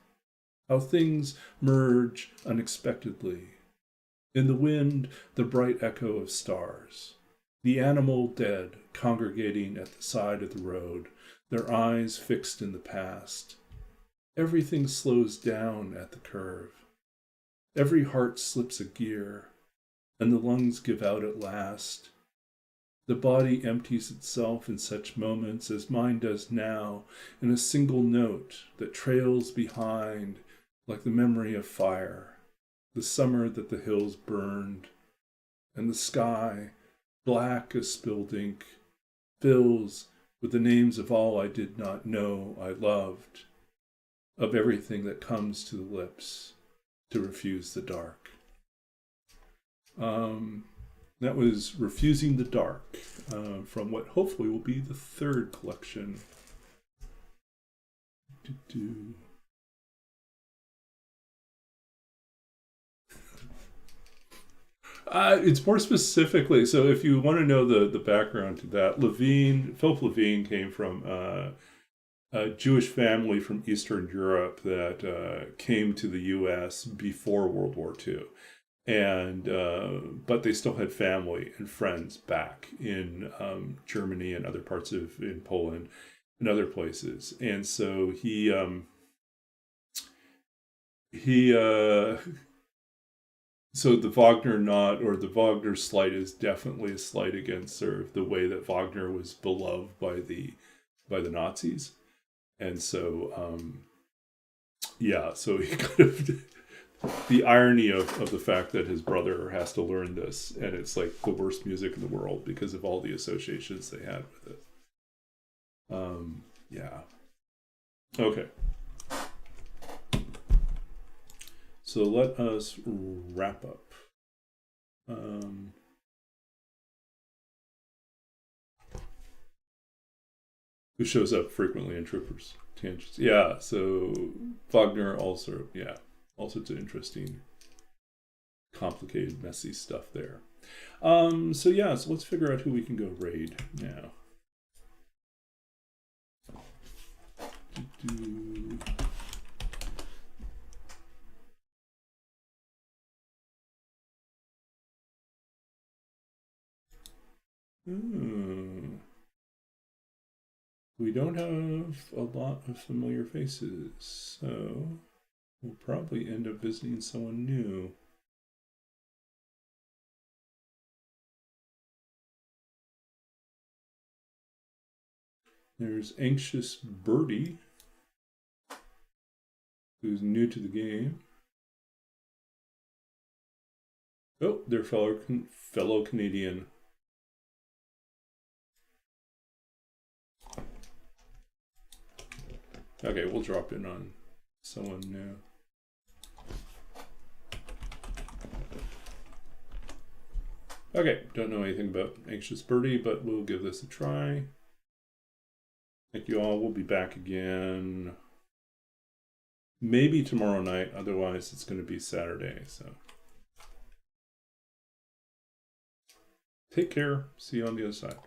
How things merge unexpectedly. In the wind, the bright echo of stars. The animal dead congregating at the side of the road, their eyes fixed in the past. Everything slows down at the curve. Every heart slips a gear, and the lungs give out at last. The body empties itself in such moments as mine does now, in a single note that trails behind like the memory of fire, the summer that the hills burned, and the sky, black as spilled ink, fills with the names of all I did not know I loved, of everything that comes to the lips to refuse the dark. That was Refusing the Dark, from what hopefully will be the third collection. It's more specifically, so if you want to know the background to that, Philip Levine came from a Jewish family from Eastern Europe that came to the U.S. before World War II. And but they still had family and friends back in Germany and other parts in Poland and other places. And so he so the Wagner nod, or the Wagner slight, is definitely a slight against sort of the way that Wagner was beloved by the Nazis. And so so he kind of the irony of the fact that his brother has to learn this, and it's like the worst music in the world because of all the associations they had with it. Okay. So let us wrap up. Who shows up frequently in Troopers Tangents? Yeah, so Wagner also, all sorts of interesting, complicated, messy stuff there. So let's figure out who we can go raid now. Hmm. We don't have a lot of familiar faces, so we'll probably end up visiting someone new. There's Anxious Birdie, who's new to the game. Oh, they're fellow Canadian. Okay, we'll drop in on someone new. Okay, don't know anything about Anxious Birdie, but we'll give this a try. Thank you all. We'll be back again maybe tomorrow night. Otherwise, it's going to be Saturday. So take care. See you on the other side.